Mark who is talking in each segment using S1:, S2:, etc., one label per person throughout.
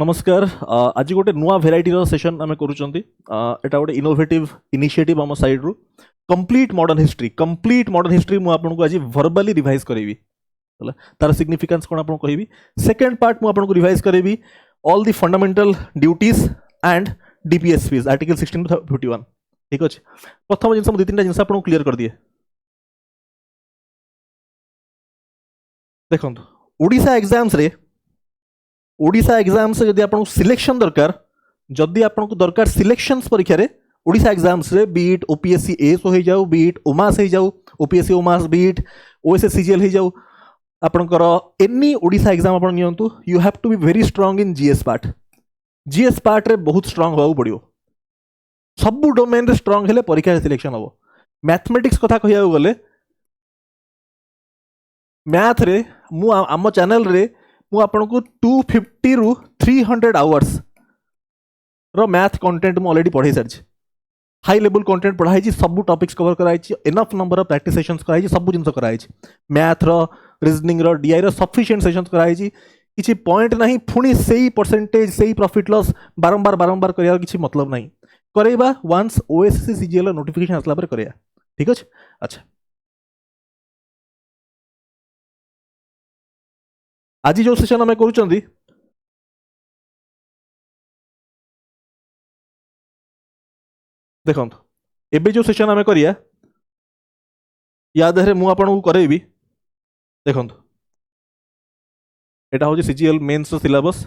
S1: नमस्कार। आज गोटे नुआ भेराइटी सेशन आम करा गोटे इनोवेटिव इनिशिएटिव आम साइड रू कंप्लीट मॉडर्न हिस्ट्री मुझे आज वर्बाली रिवाइज करी तार सिग्निफिकेंस कौन आपको कहि। सेकेंड पार्ट मुझे रिवाइज करी all the fundamental duties and DPSPs article 16 to 51। ठीक अच्छे। प्रथम जिन दु तीन जिन आपको क्लीयर कर दिए। देखो ओडिशा एग्जाम्स जदि आपको सिलेक्शन दरकार जदि आपको दरकार सिलेक्शंस परीक्षा रे ओडिशा एग्जाम्स रे बीट ओपीएससी एस हो जाऊ बीट ओमास हो जाऊ ओपीएससी ओमास बीट ओएसएस सीजीएल हो जाऊ आपनकर एनी ओडिशा एग्जाम आपन नियंतु you have to be very strong in GS part रे बहुत स्ट्रांग होबा पड़ियो। सब डोमेन रे स्ट्रांग हेले परीक्षा रे सिलेक्शन हो। मैथमेटिक्स कथा कहिया गले मैथ रे मु आम चैनल रे मु आपको 250 रु 300 आवर्स रो मैथ कंटेंट मु ऑलरेडी पढ़ाई सारी। हाई लेवल कंटेंट पढ़ाई सब टॉपिक्स कवर कराई enough number of practice sessions कराई सब जिन कराई मैथ रो रीजनिंग रो डीआई रो सफिशिएंट सेशंस कराई किसी पॉइंट नहीं पुणी से परसेंटेज से प्रॉफिट लॉस बारंबार बारंबार करार किसी मतलब नहीं करवा वंस ओएसएससी सीजीएल नोटिफिकेशन आसला पर करिया। ठीक अच्छे। अच्छा आज जो सेशन आम कर देखो एबे जो सेशन आम करिया या देहरे मु आपन करेबी। देखो एटा हो सीजीएल मेंस सिलेबस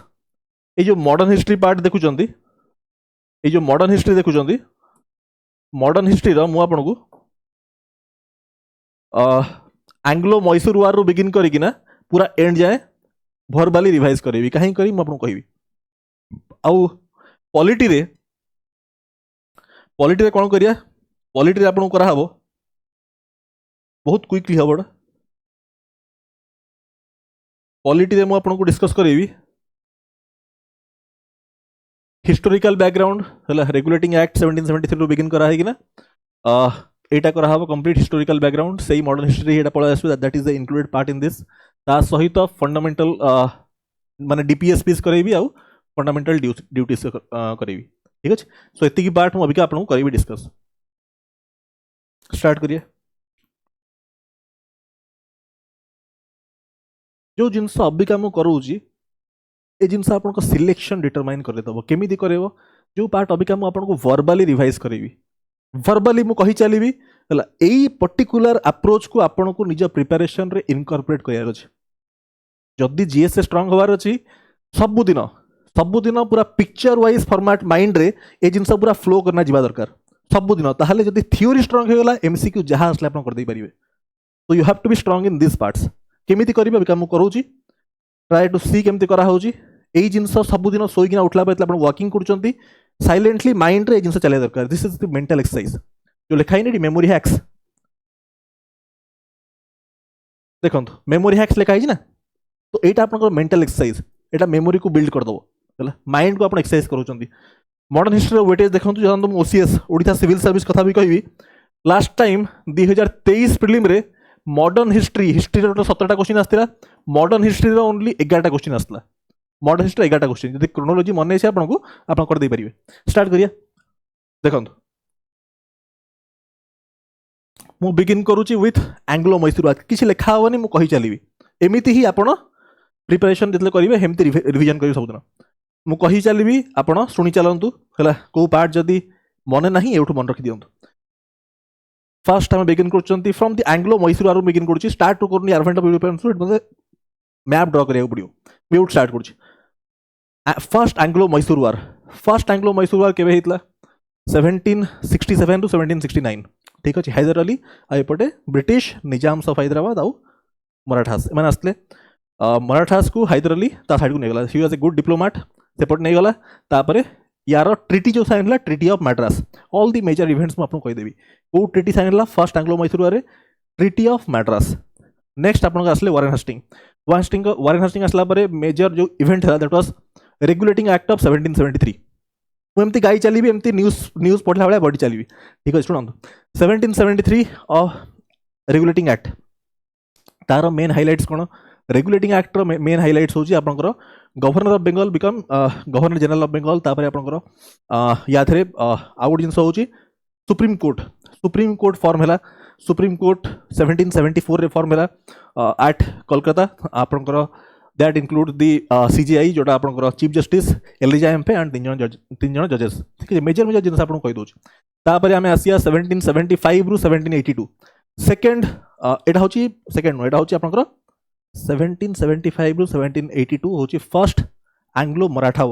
S1: ये जो मॉडर्न हिस्ट्री पार्ट देखुचंदी ये जो मॉडर्न हिस्ट्री देखुचंदी मॉडर्न हिस्ट्री रो मु आपन को एंग्लो मैसूर वार रू बिगिन करिकिना पूरा एंड जाए भरबाली रिवाइज करेबी। कहीं करी मु आपन कहबी। आउ पॉलिटी रे कौन करिया पॉलिटी रे आपन करा हबो बहुत क्विकली हबो। पॉलिटी रे मु आपन को डिस्कस करेबी हिस्टोरिकल बैकग्राउंड है रेगुलेटिंग एक्ट 1773 रू बिगिन करा है कि ना एटा करा हबो कंप्लीट हिस्टोरिकल बैकग्राउंड से मॉडर्न हिस्ट्री एटा पळा आसु that is the included part in this ता सहित फंडामेंटल माने डीपीएसपीस करेबी आउ फंडामेंटल ड्यूटीज करेबी। ठीक अच्छे। सो एति की पार्ट मु अभी आपन करेबी डिस्कस। स्टार्ट करिए। जो जिनस अबिका मु करूची ए जिनस आपन सिलेक्शन डिटरमाइन कर देबो केमिति करेबो जो पार्ट अबिका मु आपन को वर्बली रिवाइज करेबी वर्बली मु कहि चलीबी हला एई पर्टिकुलर अप्रोच को आपन को निज प्रिपरेशन रे इनकॉर्पोरेट करियार अछि। जदि जीएस स्ट्रांग होवार अछि सबुदिन पूरा पिक्चर वाइज फॉर्मेट माइंड रे ए जिनस पूरा फ्लो करना जिबा दरकार सबुदिन ताहले जदि थ्योरी स्ट्रांग हो गला एमसीक्यू जहां असले आपन कर दे परिबे। तो you have to be strong in this parts केमिति करिबे बिका मु करूची ट्राई टू सी केमिति करा होची एई जिनस सबुदिन सोइकिना उठला बेतला आपन वर्किंग करचंती साइलेंटली माइंड रे जिनस चले दरकार। This is the mental exercise जो लिखाई नहीं मेमोरी हैक्स। देखो मेमोरी हैक्स लिखाई ना तो एटा आपन मेंटल एक्सरसाइज एटा मेमोरी को बिल्ड कर दबो माइंड को आपन एक्सरसाइज करूचंती। मॉडर्न हिस्ट्री वेटेज देखो जहां ओसीएस ओडिशा सिविल सर्विस कथा भी कहबी लास्ट टाइम 2023 प्रीलिम रे मॉडर्न हिस्ट्री रो 17टा क्वेश्चन आस्तिला मॉडर्न हिस्ट्री रो ओनली 11टा क्वेश्चन आस्तिला मॉडर्न हिस्ट्री 11टा क्वेश्चन यदि क्रोनोलॉजी मन छै आपन को आपन कर दे परिबे। स्टार्ट करिया। देखो मु बिगिन करूची विथ एंग्लो मैसूर वार किसी लिखा होनी मु कहि चलीबी एमिति ही आपण प्रिपरेशन जेतले करिवे हेमति रिवीजन करिवे सबदिन मु कहि चलीबी आपण सुनी चलंतु हला को पार्ट जदी मने नाही एउठु मन रखि दियंतु। फर्स्ट हम बिगिन करचंती from the Anglo Mysore war begin करूची स्टार्ट टू करनी आरफेंट ऑफ यूरोपियन फ्लूइड मतलब मैप ड्रा करिया पड़ियो म्यूट स्टार्ट करूची। फर्स्ट एंग्लो मैसूर वार केबे हितला 1767 टू 1769। ठीक अच्छे। हैदर अली आएपटे ब्रिटिश निजाम्स ऑफ हैदराबाद आउ मराठास मैंने आसले मराठास को हैदर अली ता साइड को नहीं गला he was a good diplomat सेपट नहीं गला तापरे यार ट्रिटी जो साइन ला treaty of Madras all the major events में आपन कहि देबी को ट्रिटी साइन ला फर्स्ट एंग्लो मैसूर वारे ट्रिटी ऑफ मैड्रास। नेक्स्ट आपन आसले वारेन हस्टिंग आसला परे मेजर जो इवेंट है that was regulating act of 1773 मुझे गाई चली एमती न्यूज पढ़ला भाई बढ़ी चली। ठीक अच्छे। शुणु 1773 रेगुलेटिंग एक्ट तार मेन हाइलाइट्स कौन रेगुलेटिंग एक्ट मेन हाइलाइट्स होची आपनकर governor of Bengal become governor general of Bengal तापर आपनकर या थरे आ गुड जिंस होची सुप्रीम कोर्ट फॉर्म हैला सुप्रीम कोर्ट 1774 रे फॉर्म हैला एट कोलकाता आपनकर दैट इंक्लूड दी सीजीआई जोटा आपनकर chief justice Elijah Impey and तीन जन जजेस ठीक है मेजर जिंस आपन कहि दोची तापर आमे आसिया 1775 रु 1782 सेकंड एटा होची सेकंड एटा होची आपनकर 1775 रु 1782 होची फर्स्ट एंग्लो मराठा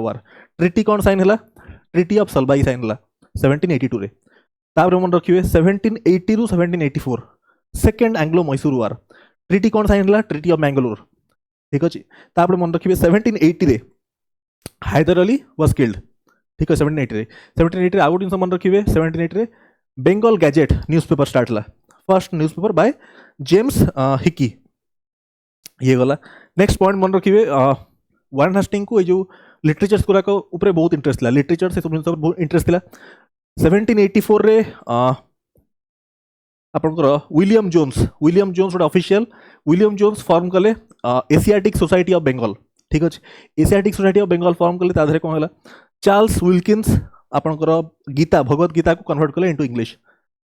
S1: वार ट्रिटी कौन साइन हैला ट्रिटी ऑफ सलबाई साइन हैला 1782 रे तापर मन रखिबे 1780 रु 1784 सेकंड एंग्लो मैसूर वार ट्रिटी कौन साइन हैला ट्रिटी ऑफ मैंगलोर ठीक अछि तापर मन रखिबे 1780 रे हैदर अली वाज किल्ड ठीक है 1780 रे आउट इन मन रखिबे 1780 रे बेंगल गैजेट न्यूज़पेपर स्टार्ट हैला first newspaper by James Hicky ये गला नेक्स्ट पॉइंट मन रखिबे वारेन हास्टिंग को जो लिटरेचर्स गुरा को ऊपर बहुत इंटरेस्ट थिला लिटरेचर से सब बहुत इंटरेस्ट थिला 1784 रे आपनकर विलियम जोन्स गोटे ऑफिशियल विलियम जोन्स फॉर्म कले एशियाटिक सोसाइटी ऑफ बेंगल ठीक अछि Asiatic society of Bengal form कले ताधरे कोन हला चार्ल्स विल्किंस आपनकर गीता भगवत गीता को कन्वर्ट कले इनटू इंग्लिश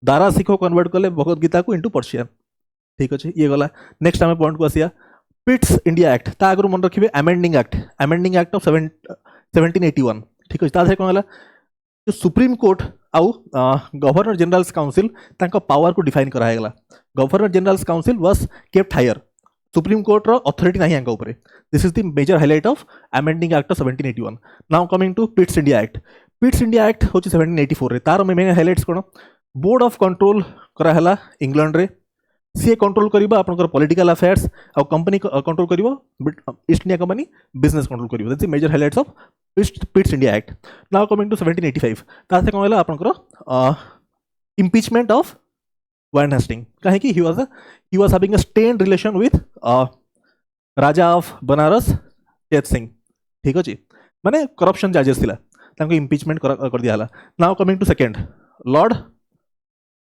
S1: दारा सिखो कन्वर्ट कले भगवत गीता को इनटू पर्शियन ठीक अछि ये गला नेक्स्ट आमे पॉइंट को आसिया पिट्स इंडिया एक्ट ता आगु मन रखिबे अमेंडिंग एक्ट ऑफ 1781 ठीक अछि ताधरे कोन हला जो सुप्रीम कोर्ट आउ गवर्नर जनरल्स काउंसिल तांको पावर को डिफाइन करा गला governor general's council was kept higher supreme court रो अथॉरिटी नाही आंका ऊपर this is the major highlight of amending act ऑफ 1781 now coming to Pitt's India act होची 1784 रे तार मेन हाइलाइट्स कोन बोर्ड ऑफ कंट्रोल करा हला इंग्लैंड रे सी कंट्रोल करिबा आपनकर पॉलिटिकल अफेयर्स आ कंपनी कंट्रोल करिबा east India company business control करिबा that's the major highlights of Pitt's India act now coming to 1785 तासे कोन हला आपनकर इम्पीचमेंट ऑफ वारेन हास्टिंग काहे कि he was having a strained relation with Raja of Banaras Tej Singh ठीक अछि माने करप्शन चार्जेस थिला तांको इम्पीचमेंट कर दिया हला now coming to second Lord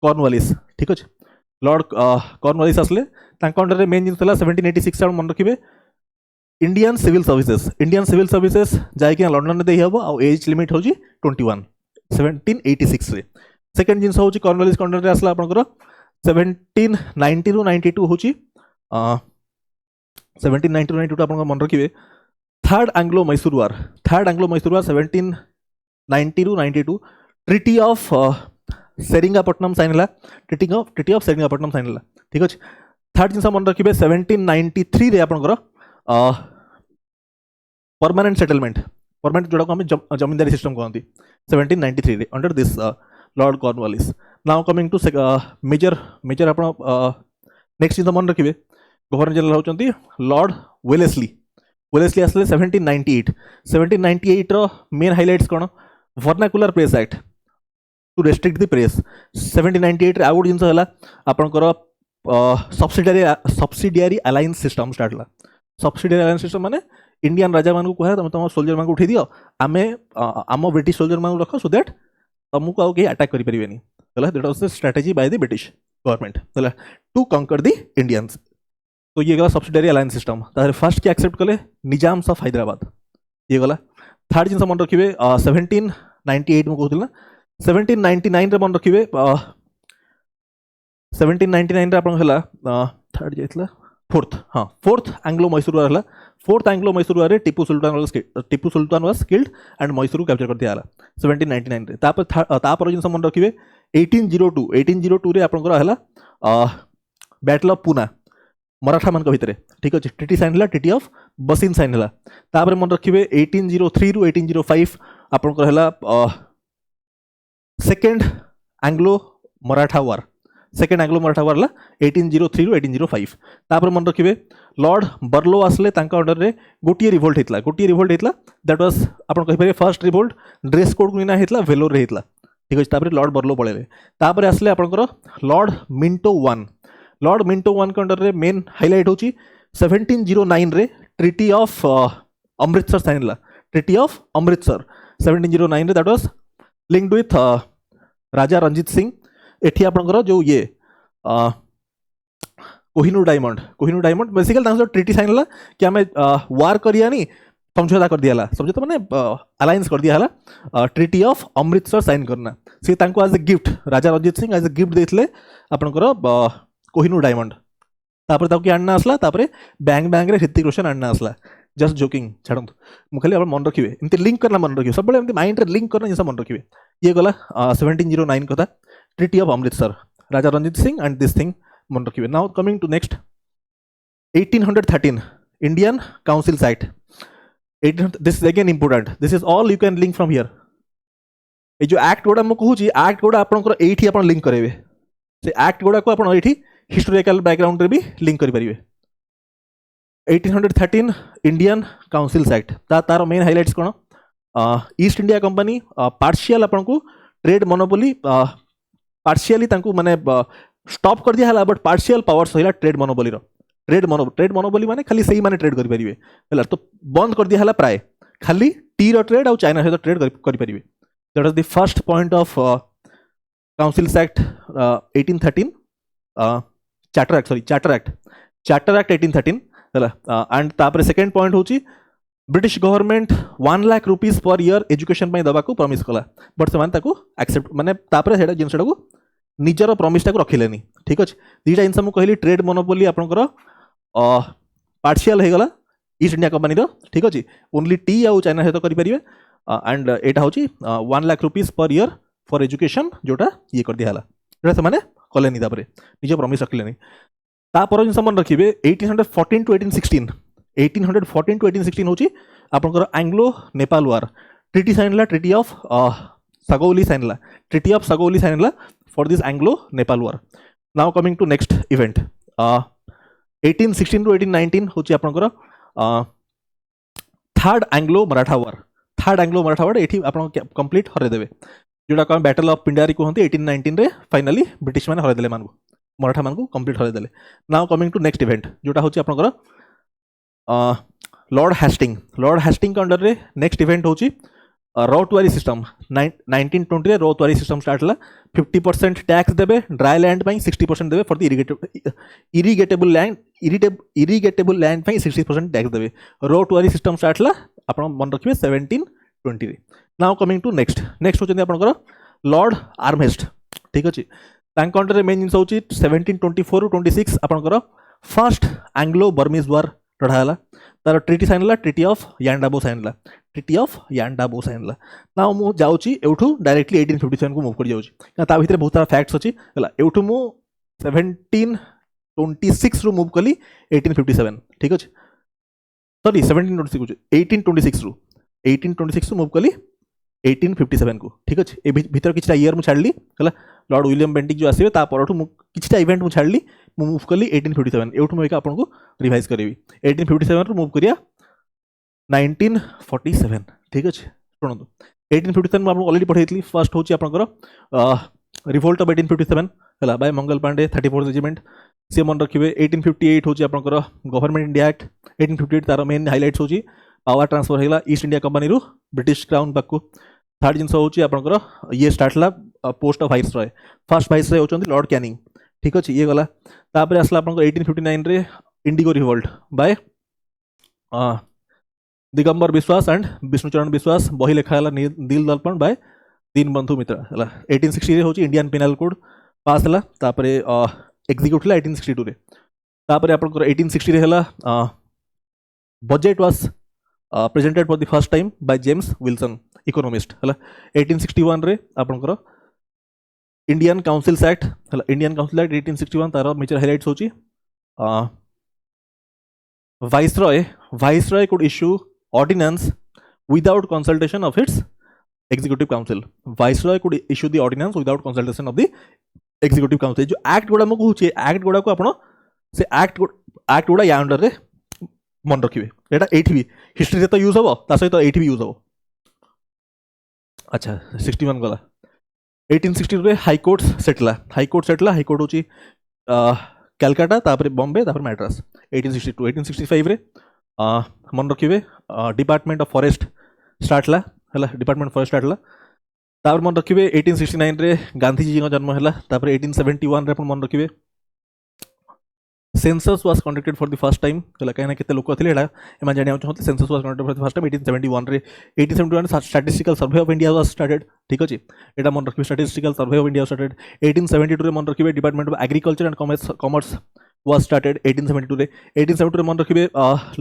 S1: Cornwallis ठीक अछि लॉर्ड कॉर्नवालिस असले तांको अंडर रे मेन जिन थला 1786 सा मन रखिबे इंडियन सिविल सर्विसेज जाय कि लंडन दे हबो आ एज लिमिट होजी 21 1786 रे सेकंड जिंस होची कॉर्नवालिस अंडर रे असला आपनकर 1790 रु 92 होची 1790 टू 92 आपन मन रखिबे थर्ड एंग्लो मैसूर वार 1790 रु 92 ट्रिटी ऑफ सेरिंगापट्टनम साइन हला ट्रिटी ऑफ सेरिंगापट्टनम साइन हला ठीक अछि थर्ड जिंस मन रखिबे 1793 रे आपनकर परमानेंट सेटलमेंट जोड़ा को हम जमींदारी सिस्टम कहती 1793 रे under this Lord Cornwallis now coming to major आपण नेक्स्ट जिंस मन रखिबे गवर्नर जनरल होचंती लॉर्ड वेलेस्ली असले 1798 रो मेन हाइलाइट्स कोन vernacular press act to restrict the press 1798 रे आउट जिंस हला आपनकर सब्सिडियरी अलायंस सिस्टम स्टार्ट हला सब्सिडियरी अलायंस सिस्टम माने इंडियन राजा मान को कहे तुम सोल्जर मान को उठे दियो आमे आम ब्रिटिश सोल्जर मान रख सो दैट तुमको आउ के अटैक करि परिबेनी हला that was the strategy by the British government हला टू कंकर द इंडियंस तो ये गला सब्सिडियरी अलायंस सिस्टम तारे फर्स्ट के एक्सेप्ट कले निजाम्स ऑफ हैदराबाद ये गला थर्ड जिंस मन रखिबे 1798 में कहथिल ना 1799 रे मन रखिबे 1799 रे आपन हला थर्ड जेतला फोर्थ एंग्लो मैसूर वार हला fourth Anglo Mysore war Tipu Sultan was killed and Mysore capture कर दिया हला 1799 रे तापर जिन मन रखिबे 1802 रे आपन हला बैटल ऑफ पूना मराठा मान भितर ठीक अछि ट्रिटी साइन हला ट्रिटी ऑफ बसिन साइन हला तापर मन रखिबे 1803 रु 1805 आपन हला सेकंड एंग्लो मराठा वार हला 1803 रु 1805 तापर मन रखिबे लॉर्ड बर्लो आसले तांका अंडर रे गोटिए रिवोल्ट हेतला दैट वाज आपन कहि परिबे फर्स्ट रिवोल्ट ड्रेस कोड को ना हेतला वेलोर रे हेतला ठीक अछि तापर लॉर्ड बर्लो पळेले तापर आसले आपनकर लॉर्ड मिंटो 1 के अंडर रे मेन हाइलाइट होची 1709 रे ट्रिटी ऑफ अमृतसर साइन हला ट्रिटी ऑफ अमृतसर 1709 रे that was linked with Raja Ranjit Singh एठी आपनकर जो ये Kohinoor diamond basically treaty sign है कि आम वार करियानी समझौता कर दिया समझौता माने अलायंस कर दिया ट्रिटी ऑफ अमृतसर साइन करना सी as a gift Raja Ranjit Singh as a gift देते आपंकर कोहिनूर डायमंड तापर ताकि आना आसला तापर बैंग बैंग रे ऋतिक रोशन आना आसला जस्ट जोकिंग छाड़ू मुझे खाली मन रखिए एमती लिंक करना मन रखिए सब माइंड रे लिंक करना जिस मन रखिए ये गला 1709 कथा treaty of Amritsar Raja Ranjit Singh and this thing मन रखिए now coming to next 1813 Indian council site 1800 this is again important this is all you can link from here ये जो एक्ट गुड़ा मुझे कहूँ एक्ट गुड़ा आपंकर ये लिंक करेंगे से एक्ट गुड़ा को आप हिस्टोरिकल बैकग्राउंड रे भी लिंक करेंगे 1813 इंडियन काउंसिल एक्ट तार मेन हाइलाइट्स कौन ईस्ट इंडिया कंपनी पार्शियल आपन को ट्रेड मोनोपोली पार्शियली माने स्टॉप कर दिया बट पार्शियल पावर सहिला ट्रेड मोनोपोली माने खाली सही माने ट्रेड करि परिबे तो बंद कर दिया प्राय खाली टी रो ट्रेड और चाइना सहित ट्रेड करि परिबे that was the first point of council act 1813 charter act 1813 and तापर सेकेंड पॉइंट होची British government 1 lakh rupees per year education पई दबा को प्रॉमिस कला बट से ताको एक्सेप्ट माने तापर सेटा जिनसटा को निजर प्रॉमिस को रखिलेनी ठीक अछि दीटा जिनस मु कहली ट्रेड मोनोपोली आपनकर पार्शियल हे गला ईस्ट इंडिया कंपनी रो ठीक अछि ओनली टी आ चाइना सहित करि परिबे एंड एटा होची 1 lakh rupees per year for education जोटा ये कर दिया एटा से माने कलेनी तापर निज प्रॉमिस रखिलेनी तापर जिनस मन रखिबे 1814 टू 1816 होची आपनकर एंग्लो नेपाल वार ट्रिटी साइनला ट्रिटी ऑफ सगौली साइनला for this Anglo Nepal war now coming to next event 1816 to 1819 होची आपनकर थर्ड एंग्लो मराठा वार एठी आपन कंप्लीट हरे देबे जोटा को बैटल ऑफ पिंडारी कहते 1819 रे फाइनली ब्रिटिश मैंने हरदेले मानू मराठा मान को कंप्लीट हरदेले now coming to next event जोटा होची आपनकर लॉर्ड हेस्टिंग अंडर रे नेक्स्ट इवेंट होची रोटवारी सिस्टम 1920 रे रोटवारी सिस्टम स्टार्ट हला 50% टैक्स देबे ड्राई लैंड पई 60% देबे फॉर द इरिगेटेबल लैंड पई 60% टैक्स देबे रोटवारी सिस्टम स्टार्ट हला आपण मन रखिबे 1720 रे नाउ कमिंग टू नेक्स्ट होचंदी आपनकर लॉर्ड आर्महेस्ट ठीक अछि तांक अंडर रे मेन जिंस होची 1724 टू 26 आपनकर फर्स्ट एंग्लो बर्मीज वार लड़ाला तार treaty sign treaty of Yandabo sign ना मु जाउची एठू डायरेक्टली 1857 को मूव कर जाउची ता भीतर बहुत सारा फैक्ट्स अछि हला एठू मु 1726 रो मूव कली 1857 ठीक अछि सॉरी 1826 रो मूव कली 1857 को ठीक अच्छे ए भीतर किछटा ईयर मु छाड़ली हला लॉर्ड विलियम बेंटिक जो आसीबे ता परठू मु किछटा इवेंट मु छाड़ली मु मूव कली 1857 एठू मु आपन को रिवाइज करबी 1857 रो मूव करिया 1947 ठीक अच्छे सुनंतु 1857 मु आपन ऑलरेडी पढैतली फर्स्ट होची आपनकर रिवोल्ट ऑफ 1857 हला bye Mangal Pandey 34th regiment से मन रखिबे 1858 होची आपनकर गवर्नमेंट इंडिया एक्ट 1858 तार मेन हाइलाइट्स होची पावर ट्रांसफर हेला ईस्ट इंडिया कंपनी रू ब्रिटिश क्राउन पाकू थर्ड जिनस होची आपनकर ये स्टार्ट ला post of viceroy first viceroy होचंदी लॉर्ड कैनिंग ठीक अछि ये गला तापर आसला आपनकर 1859 रे इंडिगो रिवोल्ट बाय दिगंबर विश्वास एंड विष्णुचरण विश्वास बही लेखा हला दिल दर्पण बाय दीनबंधु मित्र हला 1860 रे होची इंडियन पेनल कोड पास हला तापर एग्जीक्यूट हला 1862 रे तापर आपनकर 1860 रे हला budget was presented for the first time by James Wilson economist हला 1861 रे आपनकर इंडियन काउंसिल एक्ट हला इंडियन काउंसिल एक्ट 1861 तार मेजर हाइलाइट्स होची viceroy could issue ordinance without consultation of its executive council viceroy could issue the ordinance without consultation of the executive council जो act गुडा मु कहूची act गुडा को आपण से act गुडा या under रे मन रखिए एटा एठी भी हिस्ट्री से तो यूज हो ता सहित एठी भी यूज हो अच्छा 61 गला 1860 रे हाई कोर्ट सेटला हाई कोर्ट होची कलकत्ता तापर बॉम्बे तापर मैड्रास 1862 1865 रे मन रखिए डिपार्टमेंट ऑफ फॉरेस्ट स्टार्ट ला हला डिपार्टमेंट फॉरेस्ट स्टार्ट ला तापर मन रखिए 1869 रे गांधी जी का जन्म हला तापर 1871 रे अपन मन रखिए census was conducted for the first time है कहीं केते लोक थिले एटा एमा जानिया चाहते census was conducted for the first time 1871 रे 1871 statistical survey of India was started ठीक अछि एटा मन रखिबे statistical survey of India started 1872 रे मन रखिबे department of agriculture and commerce was started 1872 रे 1872 रे मन रखिबे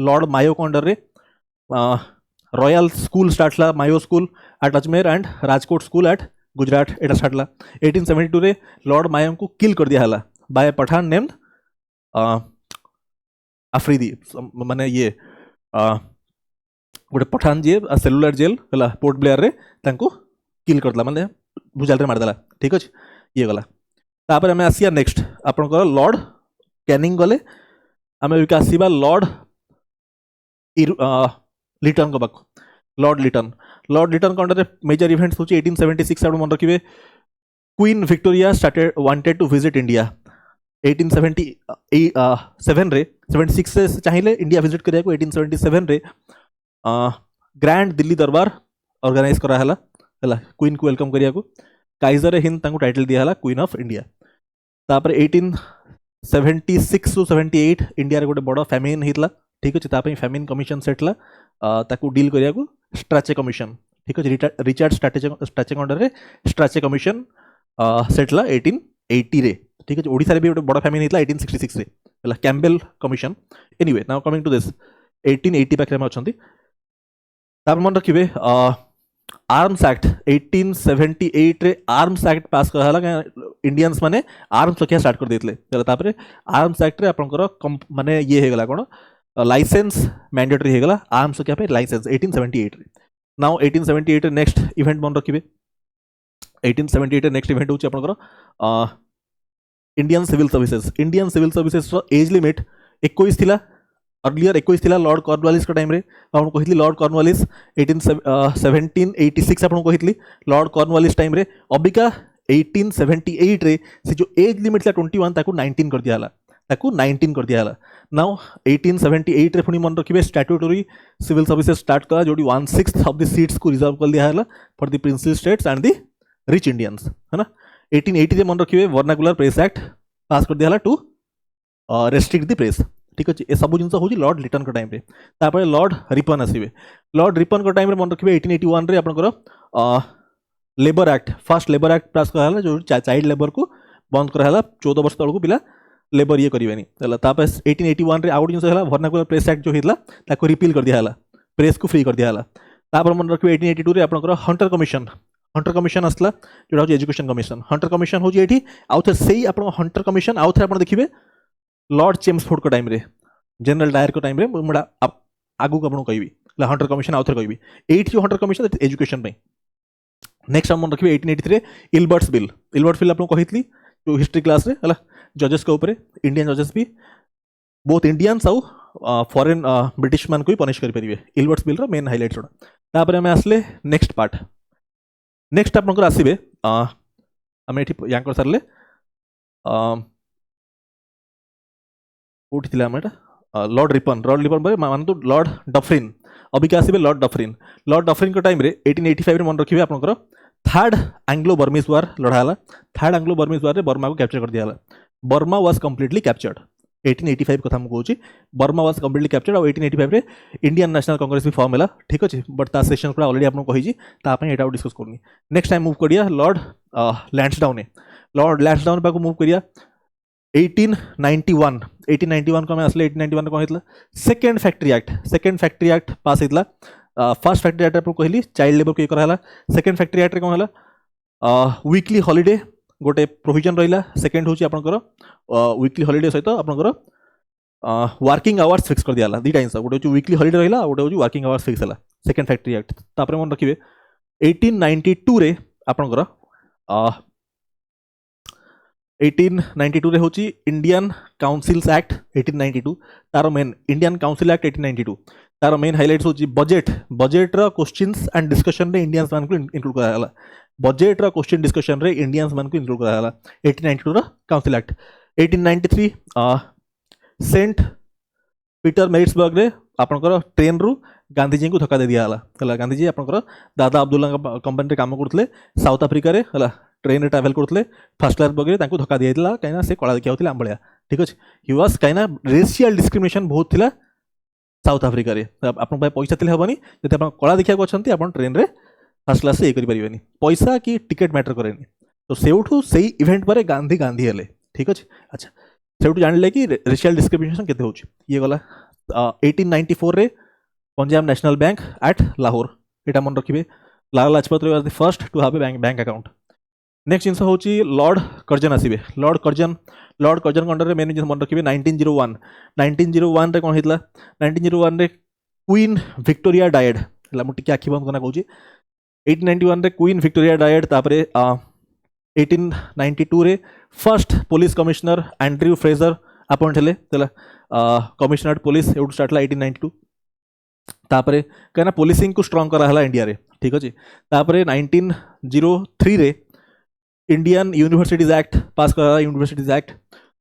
S1: लॉर्ड मायो कंडर रे रॉयल स्कूल स्टार्ट ला Mayo school at Ajmer and Rajkot school at Gujarat एटा स्टार्ट ला 1872 रे लॉर्ड मायो को किल कर दिया हला बाय पठान नेम्ड आफरीदी माने ये गोटे पठान जी सेलुलर जेल है पोर्ट ब्लेयर रे तांको किल करदला माने भुजाल रे मारदेला ठीक अछि ये गला तापर हमें आसिया नेक्स्ट आपनकर लॉर्ड कैनिंग गले हमें विका आसीबा लॉर्ड लिटन को बाक लॉर्ड लिटन कंडर रे मेजर इवेंट्स होची 1876 आपण मन रखिबे Queen Victoria started wanted to visit India 1877 रे 76 से चाहिए इंडिया विजिट करिया को 1877 रे ग्रैंड दिल्ली दरबार ऑर्गेनाइज करा हला क्वीन को वेलकम करिया को काइजर हिंद तांको टाइटल दिया हला क्वीन ऑफ इंडिया तापर 1876 टू 78 इंडिया रे गोटे बड़ फैमिन हितला ठीक अछि तापई फैमिन कमिशन सेटला ताकू डील करिया को स्ट्राचे कमिशन ठीक अछि रिचर्ड स्ट्राचे अंडर रे स्ट्राचे कमिशन सेटला 1880 रे ठीक है ओडिसा रे भी गोटे बड़ फैमिन हितला 1866 रे हला Campbell commission anyway now coming to this 1880 पाखरे हम अछंती तापर मन रखिबे आर्म्स एक्ट 1878 रे आर्म्स एक्ट पास कर हला इंडियंस माने आर्म्स रखिया स्टार्ट कर देतले हला तापर आर्म्स एक्ट रे आपनकर माने ये हे गला कोन लाइसेंस मैंडेटरी हे गला आर्म्स रखिया पे लाइसेंस 1878 रे नाउ 1878 रे नेक्स्ट इवेंट मन रखिबे 1878 रे नेक्स्ट इवेंट होची आपनकर इंडियन सिविल सर्विसेस रो एज लिमिट 21 थिला अर्लियर 21 थिला लॉर्ड कॉर्नवालिस का टाइम रे आपण कहितली लॉर्ड कॉर्नवालिस 1786 आपण कहितली लॉर्ड कॉर्नवालिस टाइम रे अबिका 1878 रे से जो एज लिमिट ला 21 ताकू 19 कर दिया हला नाउ 1878 रे फुनी मन रखिबे स्टैट्यूटरी सिविल सर्विसेज स्टार्ट करा जोडी 1/6 ऑफ द सीट्स को रिजर्व कर दिया हला for the princely states and the rich Indians है ना 1880 रे मन रखिबे वर्नाकुलर प्रेस एक्ट पास कर दिया हला टू रेस्ट्रिक्ट द प्रेस ठीक अछि ए सब जिंस होची लॉर्ड लिटन का टाइम रे तापर लॉर्ड रिपन आसीबे लॉर्ड रिपन का टाइम रे मन रखिबे 1881 रे आपनकर labour act first labour act पास कर हला जो चाइल्ड लेबर को बंद कर हला 14 वर्ष तळ को पिला लेबर ये करिवेनी हला तापर 1881 रे आउट जिंस हला वर्नाकुलर प्रेस एक्ट जो हितला ताको रिपील कर दिया हला प्रेस को फ्री कर दिया हला तापर मन रखिबे 1882 रे आपनकर हंटर कमिशन आसला जोडा होची एजुकेशन कमिशन हंटर कमिशन होची एठी आउथर सेही आपण हंटर कमिशन आउथर आपण देखिबे लॉर्ड चेम्सफोर्ड को टाइम रे जनरल डायर को टाइम रे मुडा आगु को आपण कहबी हंटर कमिशन आउथर कहबी एट जो हंटर कमिशन एजुकेशन पे नेक्स्ट हम रखिबे 1883 इल्बर्ट्स बिल आपण कहितली जो हिस्ट्री क्लास रे हला जजेस के ऊपर इंडियन जजेस भी बोथ इंडियंस आउ फॉरेन ब्रिटिश मान को भी पनिश करि परिबे इल्बर्ट्स बिल रो मेन हाइलाइट्स जोडा तापर हम आसले नेक्स्ट पार्ट नेक्स्ट आपनकर आसीबे हम एठी यांकर सरले कोठी थिला हमटा लॉर्ड रिपन बरे मान तो लॉर्ड डफरिन अबिका आसीबे लॉर्ड डफरिन को टाइम रे 1885 रे मन रखिबे आपनकर थर्ड एंग्लो बर्मीज वार लड़ाला थर्ड एंग्लो बर्मीज वार रे बर्मा को कैप्चर कर दियाला बर्मा वाज कंप्लीटली कैप्चर्ड 1885 कथा हम कहूची बर्मा वाज कंप्लीटली कैप्चर्ड और 1885 रे इंडियन नेशनल कांग्रेस भी फॉर्म हला ठीक अछि बट ता सेशन को ऑलरेडी आपन कहिजी ता पय एटा डिस्कस करनी नेक्स्ट टाइम मूव करिया लॉर्ड लैंसडाउन पे को मूव करिया 1891 को में असले 1891 को हितला सेकंड फैक्ट्री एक्ट पास हितला फर्स्ट फैक्ट्री एक्ट पर कहली चाइल्ड लेबर को करा हला सेकंड फैक्ट्री एक्ट रे कोन हला वीकली हॉलिडे गोटे प्रोविजन रहिला सेकंड होची आपनकर वीकली हॉलिडे सहित आपनकर वर्किंग आवर्स फिक्स कर दियाला दी टाइम्स गोटे होची वीकली हॉलिडे रहिला गोटे होची वर्किंग आवर्स फिक्स हला सेकंड फैक्ट्री एक्ट तापर मन रखिबे 1892 रे आपनकर 1892 रे होची इंडियन काउंसिल्स एक्ट 1892 तारो मेन इंडियन काउंसिल एक्ट 1892 तारो मेन हाइलाइट्स होची बजेट रा क्वेश्चंस एंड डिस्कशन रे इंडियंस मान को इंक्लूड कराला बजेट रा क्वेश्चन डिस्कशन रे इंडियंस मान को इंक्लूड कराला 1892 रा council act 1893 Saint Peter Maritzburg रे आपनकर ट्रेन रु गांधी जी को धक्का दे दिया हला गांधी जी आपनकर दादा अब्दुल्ला कंपनी रे काम करथले साउथ अफ्रीका रे हला ट्रेन रे ट्रैवल करथले फर्स्ट क्लास बगरे तांको धक्का दिया दिला कहिना से कळा देखिया होतिला आंबळिया ठीक अच्छे हि वाज कहीं रेसियल डिस्क्रिमिनेशन बहुत थिला साउथ आफ्रिका रे आपन पैसा थिले हेनी जब आप कला देखा अच्छा ट्रेन रे फर्स्ट क्लास से ये करें पैसा कि टिकेट मैटर करेनि तो सेठू से इवेंट पर गांधी गांधी हेले ठीक अच्छे अच्छा सेठू जान कि रेसियल डिस्क्रिमिनेशन केते होची ये गला 1894 रे पंजाब नेशनल बैंक एट लाहौर यहाँ मन रखिए Lala Lajpat Rai was the first to have a bank account next जिनस हूँ लॉर्ड कर्जन आसवे लॉर्ड कर्जन अंडर मेन जिन मन रखिए 1901 रे कौन होता 1901 रे क्वीन विक्टोरिया डायड है मुझे आखि बंद करना कहूँ 1891 रे क्वीन विक्टोरिया डायड तापर 1892 रे first police commissioner Andrew Fraser appoint हेले कमिश्नरेट पुलिस एवं स्टार्ट 1892 तापर कहीं पुलिसिंग को स्ट्रॉन्ग कराला इंडिया रे ठीक अच्छे तापर 1903 रे इंडियन यूनिवर्सिटीज एक्ट पास कराला यूनिवर्सिटीज एक्ट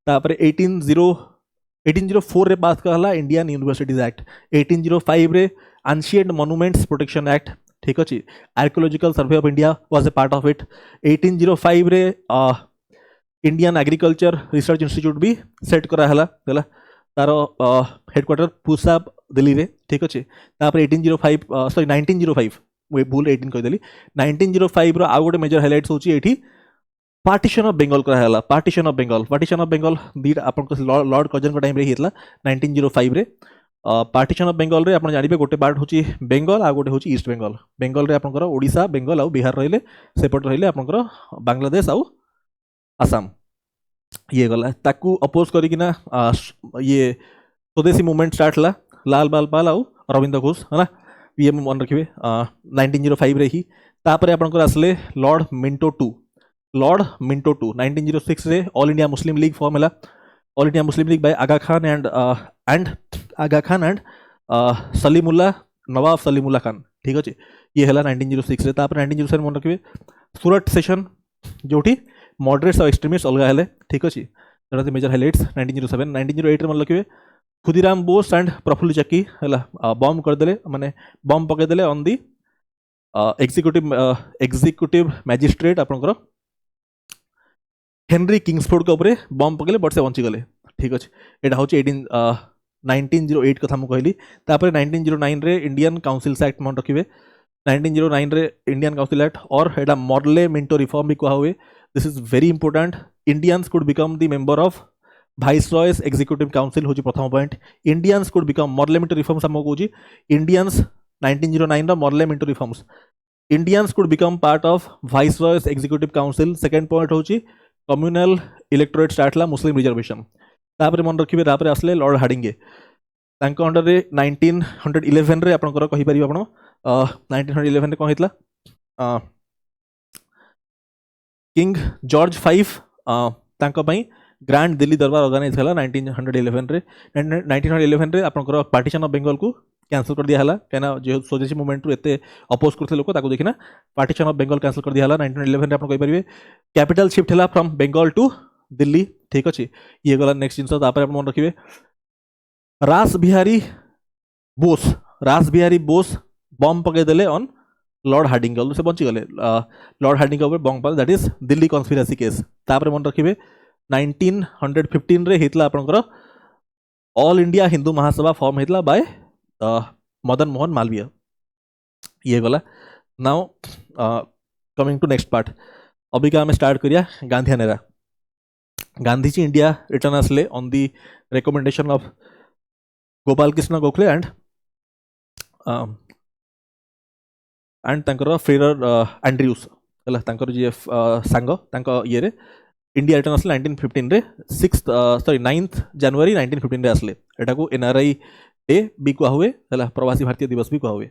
S1: तापर 1804 रे पास कराला इंडियन यूनिवर्सिटीज एक्ट 1805 रे एंशिएंट मॉन्यूमेंट्स प्रोटेक्शन एक्ट ठीक अच्छे archaeological survey of India was a part of it 1805 रे इंडियन एग्रीकल्चर रिसर्च इंस्टीट्यूट भी सेट कराला तार हेडक्वार्टर पूसा दिल्ली रे ठीक अच्छे तापर 1905 मुझे भूल 18 कहीदेली 1905 रो आउ गोटे मेजर हाइलाइट्स होची एठी पार्टीशन ऑफ बेंगल कराला पार्टीशन ऑफ बेंगल दीटा आपन लॉर्ड कर्जन टाइम रे हितला 1905 रे पार्टीशन ऑफ बेंगल रे आपन जानिबे गोटे पार्ट होची बेंगल आ गोटे होची ईस्ट बेंगल रे आपनकर ओडिशा बेंगल आ बिहार रहिले सेपट रहिले आपनकर बांग्लादेश आ आसाम ये गला ताकू अपोज करिकिना ये स्वदेशी मूवमेंट स्टार्ट ला लाल बाल पाल आउ अरविंद घोष है ना ये मन रखिए 1905 रे ही तापर आपनकर आसले लॉर्ड मिंटो टू 1906 रे ऑल इंडिया मुस्लिम लीग फॉर्म है ऑल इंडिया मुस्लिम लीग बाय आगा खान एंड सलीमुल्ला नवाब सलीमुल्ला खान ठीक अच्छे ये है 1906 रे तापर 1907 मन रखिए सूरत सेशन जोठी मॉडरेट्स और एक्सट्रीमिस्ट अलग है ठीक अच्छे मेजर हाइलाइट्स 1907 1908 रे मन रखिए खुदीराम बोस एंड प्रफुल्ल चक्की है बम करदे माने बम पकईदे ऑन दी एग्जीक्यूटिव मैजिस्ट्रेट आपंकर हेनरी किंग्सफोर्ड के ऊपर बम पकड़े बट से बंचीगले ठीक अच्छे यहाँ हूँ 1908 कथा मुझे कहली तापर 1909 रे इंडियन काउंसिल्स एक्ट मन रखिए 1909 रे इंडियन काउंसिल एक्ट और एटा मॉडले मिंटो रिफॉर्म भी कहा हुए this is very important Indians could become the member of viceroy's executive council हूँ प्रथम point Indians could become Morley Minto reforms आम कहूँ इंडियंस 1909 रो Morley Minto reforms Indians could become part of viceroy's executive council second point हूँ communal electorate start ला Muslim reservation तापर मन रखिए तापर आसले लॉर्ड हार्डिंगे अंडर 1911 रे आपनकर कहि परिबे आपण 1911 रे कोन हितला किंग जॉर्ज 5 तांको पई ग्रैंड दिल्ली दरबार ऑर्गेनाइज हला 1911 रे 1911 रे आपनकर पार्टीशन ऑफ बेंगल को कैंसल कर दिया हला कहना जो स्वदेशी मूवमेंट एते अपोज करथे लोक ताको देखिना पार्टीशन ऑफ बेंगल कैंसल कर दिया हला 1911 रे आपण कहि परिबे कैपिटल शिफ्ट हला फ्रॉम बेंगल टू दिल्ली ठीक अच्छे ये गला नेक्स्ट जिनस तापर मन रखिए रास बिहारी बोस बम पकईदे ऑन लॉर्ड हार्डिंगल से बंचीगले लॉर्ड हार्डिंगल बम पकड़ that is Delhi conspiracy case तापर मन रखिए 1915 रे हितला आपनकर all India Hindu Mahasabha form हितला बाय मदन मोहन मालवीय ये गला now coming to next part अभी का हमें स्टार्ट करिया गांधी नेरा गांधी जी इंडिया रिटर्न आसले on the recommendation of Gopal Krishna Gokhale and तांकर फ्रेडर एंड्रयूस है तांकर जी सांग तांको ये रे इंडिया रिटर्न आसले 1915 रे 9th जनवरी 1915 रे आसले एटा को एनआरआई डे भी कहा हुए है प्रवासी भारतीय दिवस भी कहा हुए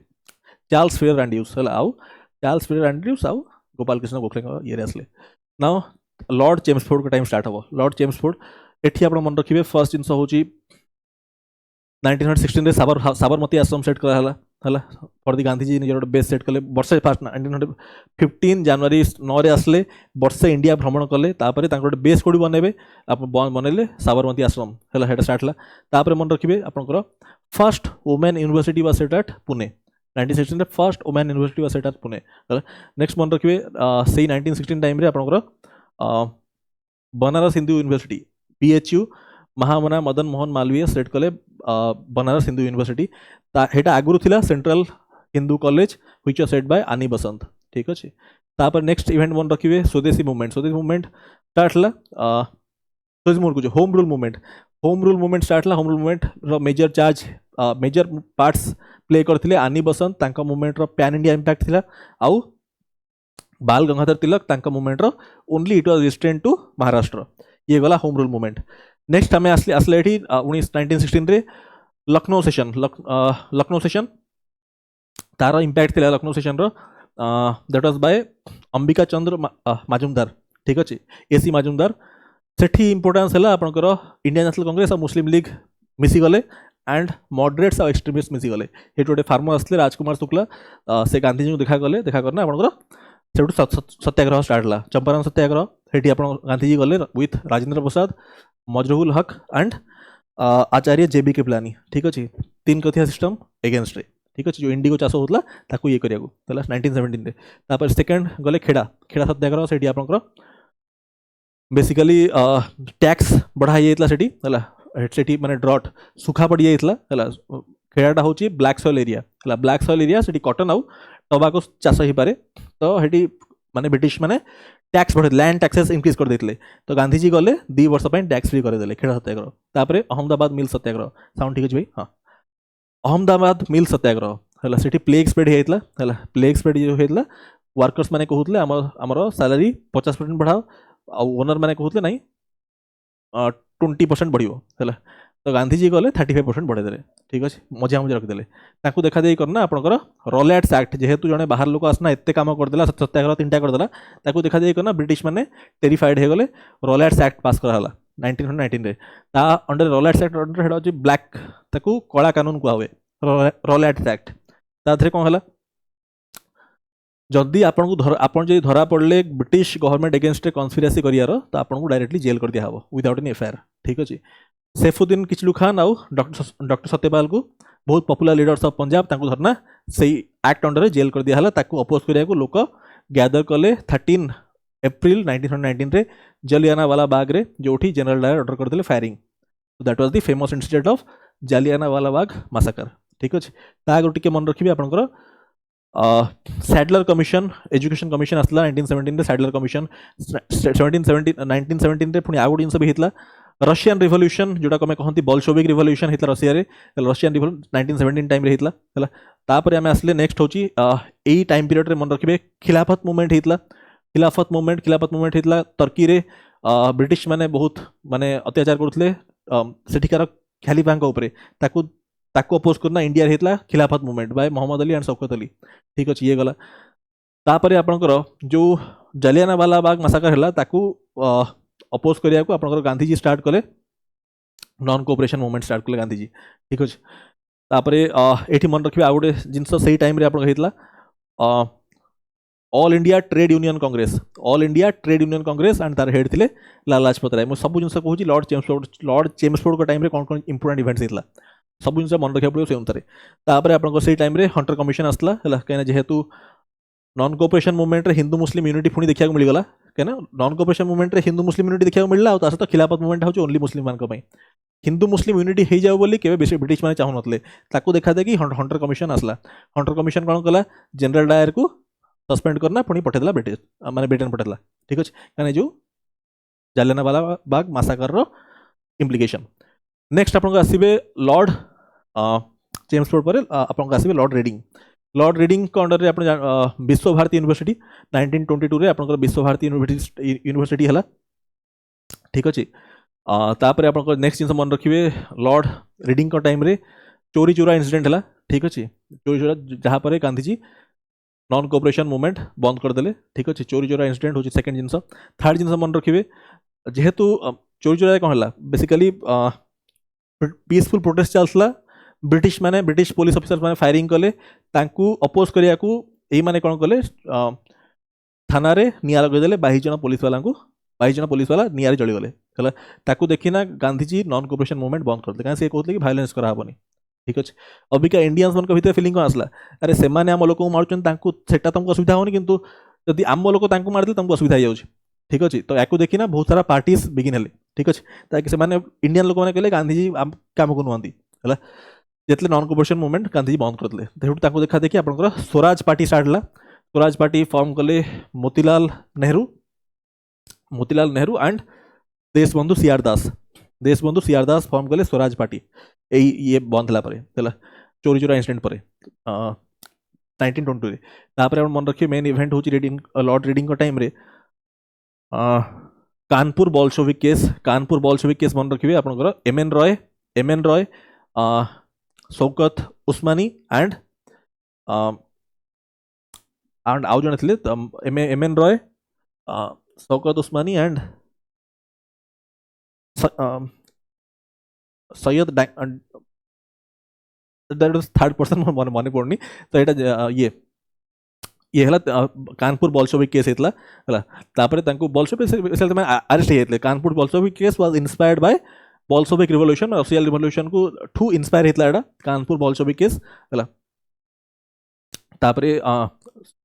S1: चार्ल्स फ्रेडर एंड्रयूस है चार्ल्स फ्रेडर एंड्रयूस आउ गोपाल कृष्ण गोखले ये रे आसले नाउ लॉर्ड चेम्सफोर्ड का टाइम स्टार्ट हम लॉर्ड चेम्सफोर्ड एठी आप मन रखिए फर्स्ट जिनस हूँ 1916 रे साबरमती आश्रम सेट कराला है फॉर दी गांधी जी निजर बेस सेट कले वर्षे फास्ट 1915 जनवरी 9 रे आसले वर्षे इंडिया भ्रमण कले तापर तांकर बेस कोडी बनेबे आप बनैले साबरमती आश्रम है हेड स्टार्ट ला तापर मन रखिए आपनकर first women university was set at Pune 1916 रे first women university was set at Pune next मन रखिए से 1916 टाइम रे आपनकर Banaras Hindu university BHU Mahamana Madan Mohan Malaviya set कले बनारस हिंदू यूनिवर्सिटी हेटा आगुरु थिला central Hindu college which was set by Annie Besant ठीक अच्छे तापर नेक्स्ट इवेंट मन रखिए स्वदेशी मूवमेंट स्टार्ट हला Swadeshi movement home rule movement start हला होम रूल मूवमेंट रो मेजर पार्ट्स प्ले करथिले आनी बसंत तांका मूवमेंट रो पैन इंडिया इंपैक्ट थिला आउ बाल गंगाधर तिलक तांका मूवमेंट रो only it was restrained to Maharashtra ये गला होम रूल मूवमेंट नेक्स्ट आम आसले ये 1916 रे लखनऊ सेशन तार इंपैक्ट थिला लखनऊ सेशन रो that was by Ambika Chandra Majumdar ठीक अच्छे एसी माजुमदार सेठी इंपोर्टेंस है आपंकर इंडियन नेशनल कांग्रेस और मुस्लिम लीग मिसीगले एंड मॉडरेट्स और एक्सट्रीमिस्ट मिसीगले ये गोटे फार्मर आसते राजकुमार शुक्ला से गांधीजी को देखा करना आपंकर से सत्याग्रह स्टार्ट है चंपारण सत्याग्रह सेठी आप गांधीजी गले विथ राजेंद्र प्रसाद मजरुल हक एंड आचार्य जेबी के प्लानी ठीक अच्छे 3 कथिया सिस्टम एगेन्स्ट रे ठीक अच्छे जो इंडिगो चाष होता ताकू ये करिया 1917 रे तापर सेकंड गले खेड़ा सत्याग्रह सेठी आपंकर बेसिकली टैक्स बढ़ाई जाइतला सेठी माने ड्रॉट सुखा पड़ जाइतला खेड़ाटा होची ब्लैक सॉइल एरिया सेठी कॉटन आउ टोबाको चाष हो पारे तो हेटी माने ब्रिटिश माने टैक्स बढ़े लैंड टैक्सेस इंक्रीज कर देते तो गांधीजी गले 2 वर्ष टैक्स फ्री करदे खेड़ा सत्याग्रह तापर अहमदाबाद मिल सत्याग्रह साउंड ठीक अच्छे भाई हाँ अहमदाबाद मिल सत्याग्रह है सेठी प्लेग स्प्रेड होता प्लेग स्प्रेड जो होता वर्कर्स मैंने कहते आमर सैलरी 50% बढ़ाओ ओनर मैंने कहते ना 20% बढ़ो है तो गांधीजी गले 35% बढ़ेदे ठीक अच्छे मजा मजा रखिदे देखा दे करना आपंकर रॉलेट्स एक्ट जेहेतु जड़े बाहर लोक आसना एत कम करदेला सत्याग्रह 3टा करदेला देखा दे करना ब्रिटिश मैंने टेरिफाइड हो गले रॉलेट्स एक्ट पास कराला 1919 रे ता अंडर रॉलेट्स एक्ट अंडर हेडा अछि ब्लैक ताकू कला कानून को हुए रॉलेट्स एक्ट ता थरे कोन हला जदि आपन जो धरा पड़े ब्रिटिश गवर्नमेंट एगेन्स्ट कन्स्पिरेसी करियार तो आपको डायरेक्टली जेल कर दिया हम विदाउट एनी एफआईआर ठीक अच्छे सैफुद्दीन किचलू खान आउ डॉक्टर सत्यपाल को बहुत पॉपुलर लीडर्स ऑफ पंजाब धरना से एक्ट अंडर जेल कर दिया अपोज करिया लोक गैदर कले 13 एप्रिल 1919 रे जलियानावाला बाग रे जोठी जनरल डायर ऑर्डर करते firing that was the famous incident of Jallianwala Bagh massacre ठीक अच्छे तागो टिके मन रखिबे आपनकर सैडलर कमिशन एजुकेशन कमिशन आसला 1917 रे सैडलर कमिशन 1917 रे पुणी आउ गोटे जिन भी होता रशियन रिवोल्यूशन जोटा कमें कहती बॉल्शेविक रिवोल्यूशन होता रशिया रे रशियन 1917 टाइम रे होता है तापर आम आसले नेक्स्ट होची यही टाइम पीरियड रे मन रखिबे खिलाफत मूवमेंट होता तुर्की रे ब्रिटिश माने बहुत माने अत्याचार करते सेठिकार खलीफांक उपरे ताकू अपोज करना इंडिया होता Khilafat movement by Mohammad Ali and Shaukat Ali ठीक अच्छे ये गला तापर आपंकर जो जलियानावाला बाग मासाकर है ताकू अपोज करिया को आपंकर गांधीजी स्टार्ट कले नॉन कोऑपरेशन मूवमेंट स्टार्ट कले गांधीजी ठीक अच्छे तापर ये मन रखिए आउ गोटे जिनस से टाइम रे आपन होता all India trade union Congress and तार हेड थे लाला लाजपत राय मुझे सब जिन कहूँ लॉर्ड चेम्सफोर्ड को टाइम कौन कौन इंपोर्टेंट इवेंट्स होता सब जिन मन रखा पड़ो से अनुसार आप टाइम हंटर कमिशन आसला कहीं जेहेतु नॉन कोऑपरेशन मूवमेंट रे हिंदू मुस्लिम यूनिटी पुणी देखा मिलगला कहीं नॉन कोऑपरेशन मूवमेंट रे हिंदू मुस्लिम यूनिटी देखा मिलला सहित खिलाफत मूवमेंट हूँ ओनली मुस्लिम मान हिंदू मुस्लिम यूनिटी हो जाओ बोली केवे ब्रिटिश मैंने चाहू नथिले ताकू देखा दे कि हंटर कमिशन आसला हंटर कमिशन कौन कला जनरल डायर को सस्पेंड करना पुणी पठेदेला ब्रिटिश माने ब्रिटेन पठेदेला ठीक अच्छे कहीं जो जालियानावाला बाग मासाकर इम्प्लिकेशन नेक्स्ट आपको आसवे लॉर्ड चेम्सफोर्ड पर आपको आसवे लॉर्ड रेडिंग को अंडर आप विश्व भारती यूनिवर्सिटी 1922 रे आपन विश्व भारती यूनिवर्सिटी है ठीक अच्छे तापर आप नेक्स्ट जिन मन रखिए लॉर्ड रेडिंग को टाइम रे चोरी चोरा इंसिडेंट है ठीक अच्छे चोरी चोरा जहाँ पर गांधीजी नॉन कोऑपरेशन मूवमेंट बंद करदे ठीक अच्छे चोरी चोरा इंसिडेंट हूँ सेकेंड जिनस थर्ड जिनस मन रखिए जेहेतु चोरी चोरा कौन है बेसिकली पीसफुल प्रोटेस्ट चलता ब्रिटिश पुलिस ऑफिसर माने फायरिंग कले अपोज करिया को यही माने कौन कले थाना रे निया लगेदेले 22 जन पुलिस वाला निया जलीगले ताकू देखिना गांधीजी नॉन कोऑपरेशन मूवमेंट बंद करते कहीं से कहते कि भाइलेंस कराबनी ठीक अच्छे अबिका इंडियंस मन भीतर फिलिंग कौन आसला अरे से आम लोक मार्चा तुमको असुविधा होनी किंतु जदि आम लोक मारदे तुमको असुविधा हो ठीक अच्छे तो या देखिना बहुत सारा पार्टीज बिगिन हेले ठीक अच्छे ताकि से इंडियन लोक मैंने कहले गांधीजी काम को नुहति है जितने नॉन कोऑपरेशन मूवमेंट गांधीजी बंद करते देखा देखा देखी आप स्वराज पार्टी स्टार्ट है स्वराज पार्टी फॉर्म कले Motilal Nehru and Deshbandhu CR Das form कले स्वराज पार्टी ये बंद है चोरी चोरा इंसिडेंट पर 1920 तापर मन रखिए मेन इवेंट हूँ रीडिंग लॉर्ड रीडिंग का टाइम रे कानपुर बॉल्शेविक केस मन रखिए आप M N Roy Shaukat Usmani and आउ जन थे M N Roy Shaukat Usmani and Syed third person मन पड़नी तो यहाँ ये है कानपुर बॉल्शेविक केस होता बॉल्शेविक अरेस्ट होते Kanpur Bolshevik case was inspired by Bolshevik revolution Russian revolution को ठू इंस्पायर होता है कानपुर बॉल्शेविक केस है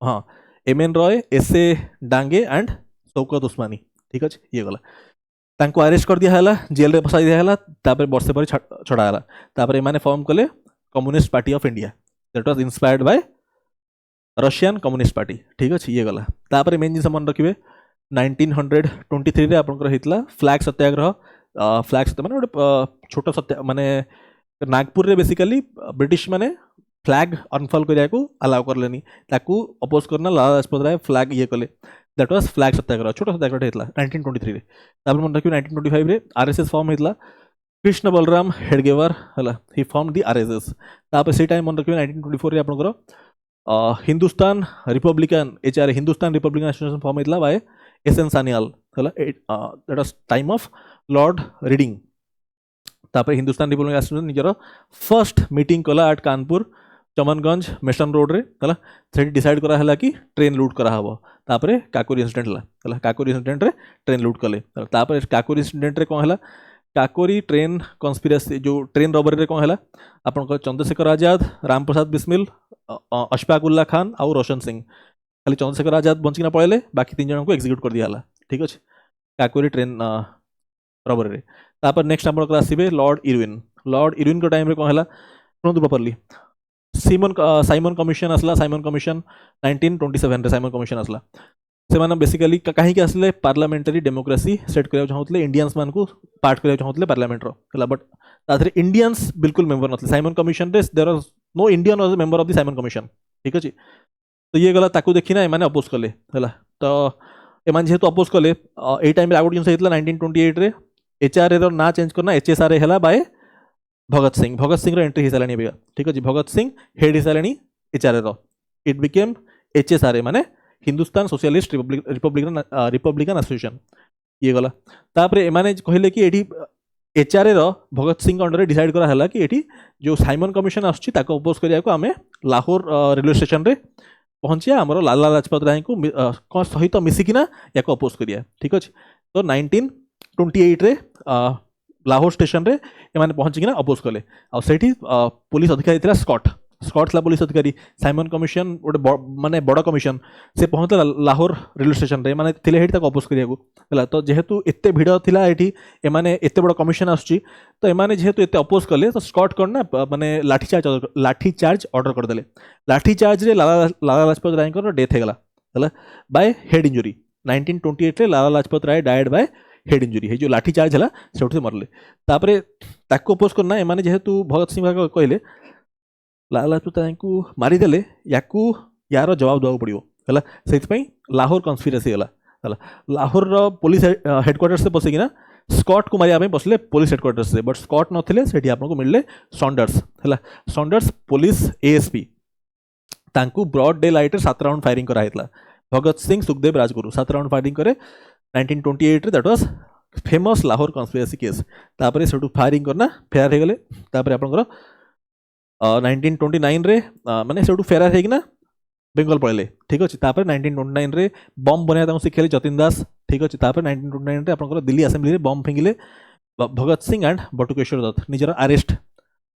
S1: हाँ M N Roy S A Dange and Shaukat Usmani ठीक अच्छे ये गला तांको अरेस्ट कर दिया जेल रे बसाई दिया वर्षे पर छड़ा मैंने फॉर्म कले communist party of India that was inspired bye Russian communist party ठीक अच्छे ये गला मेन जिन मन रखिए 1923 आपंकर फ्लैग सत्याग्रह माने गोटे छोट सत्या माने नागपुर रे बेसिकली ब्रिटिश माने फ्लैग अनफॉल करने अलाउ करले अपोज करना लाला लाजपत राय फ्लैग ये कले दैट वाज फ्लैग सत्याग्रह छोट सत्याग्रह होता 1923 मन रखिए 1925 रे आरएसएस फॉर्म होता कृष्ण बलराम हेडगेवर है ही फॉर्म दी आरएसएस से टाइम मन रखिए 1924 रे आपनकर Hindustan republican HR Hindustan republican association form होता बाय एस एन सानियाल है that was time of Lord Reading Hindustan republican association निजर फर्स्ट मीटिंग कला at Kanpur Chamanganj Mason road रे है डिसाइड करा है कि ट्रेन लूट करा हबो काकोरी इंसिडेंट है काकोरी इंसिडेंट रे ट्रेन लूट कले काकोरी इंसिडेंट रे कौन है काकोरी ट्रेन कन्स्पिरेसी जो ट्रेन रबरी कौन है आपन चंद्रशेखर आजाद राम प्रसाद बिस्मिल अशफाक उल्ला खान आउ रोशन सिंह खाली चंद्रशेखर आजाद बंचिना पड़े बाकी 3 जन को एक्जिक्यूट कर दिया ठीक अच्छे काकोरी ट्रेन रबरी नेक्स्ट आप आसवे लॉर्ड इरविन का टाइम कौन है शुणु प्रॉपर्ली साइमन कमिशन आसला साइमन कमिशन 1927 रे साइमन कमिशन आसला से माने बेसिकली कहीं आसले पार्लियामेंटरी डेमोक्रेसी सेट करा चाहूले इंडियंस मान को पार्ट करा चाहूले पार्लियामेंट रो बट ताथरे इंडियंस बिल्कुल मेंबर नथले साइमन कमिशन रे there was no Indian was member of the Simon commission ठीक अछि तो ये गला ताकू देखिना ए माने अपोज कले हला तो ए मान जेहेतु अपोज कले ए टाइम रे आउट जिंस हेतला 1928 रे एचआरए रो ना चेंज करना एचएसआरए हला बाय भगत सिंह रो एंट्री हिसालानी बेगा ठीक अछि भगत सिंह हेड हिसालानी एचआरए रो इट बिकेम एचएसआरए माने हिंदुस्तान सोशलिस्ट रिपब्लिकन एसोसिएशन ये गला तापर एमाने कहले कि एठी एचआरए रो भगत सिंह अंडर डिसाइड करा हला कि एठी जो साइमन कमिशन आछी ताको अपोज करिया को आमे लाहौर रेलवे स्टेशन रे पहुंचिया हमरो लाला लाजपत राय को सहित मिसिकिना याको अपोज करिया ठीक अछि तो 1928 रे लाहौर स्टेशन रे एमाने पहुंचिकिना अपोज कले आ सेठी पुलिस अधिकारी थिला स्कॉट था पुलिस अधिकारी साइमन कमिशन गोटे माने बड़ कमिशन से पहुंचला लाहौर रेलवे स्टेशन रे माने थिले हेठी ताको अपोज करिया तो जेहेतु एते भिड़ थिला एठी एमाने एते बड़ कमिशन आछी तो एमाने जेहेतु एते अपोज कले तो स्कॉट करना माने लाठी चार्ज ऑर्डर कर देले लाठी चार्ज रे लाला लाजपत राय को डेथ हेगला हला बाय हेड इंजुरी 1928 रे लाला लाजपत राय डाइड बाय हेड इंजुरी है जो लाठी चार्ज है से मरले तापरे ताको अपोज करना एमाने जेहेतु भगत सिंह कहले लाला लाजपत राय को मारिदेले यार जवाब देवा पड़ो है से लाहौर कन्स्पिरेसी है लाहौर पुलिस हेडक्वार्टर से बसिकिना स्कॉट को मारिया बसले पुलिस हेडक्वार्टर से बट स्कॉट नथिले सेठी आपको मिलले सॉन्डर्स पुलिस एएसपी तांकू broad daylight 7 round firing कराइतला भगत सिंह सुखदेव राजगुरु 7 राउंड फायरिंग करे 1928 रे that was famous Lahore conspiracy case तापर सेठू फायरिंग करना फेयर हो गले तापर आपनकर 1929 रे माने सेठू फेरार हेगिना बेंगल पळले ठीक अछि तापर 1929 रे बम बनिया तांको सिखेले जतिन दास ठीक अछि तापर 1929 रे आपनकर दिल्ली असेंबली रे बम फिंगिले भगत सिंह एंड बटुकेश्वर दत्त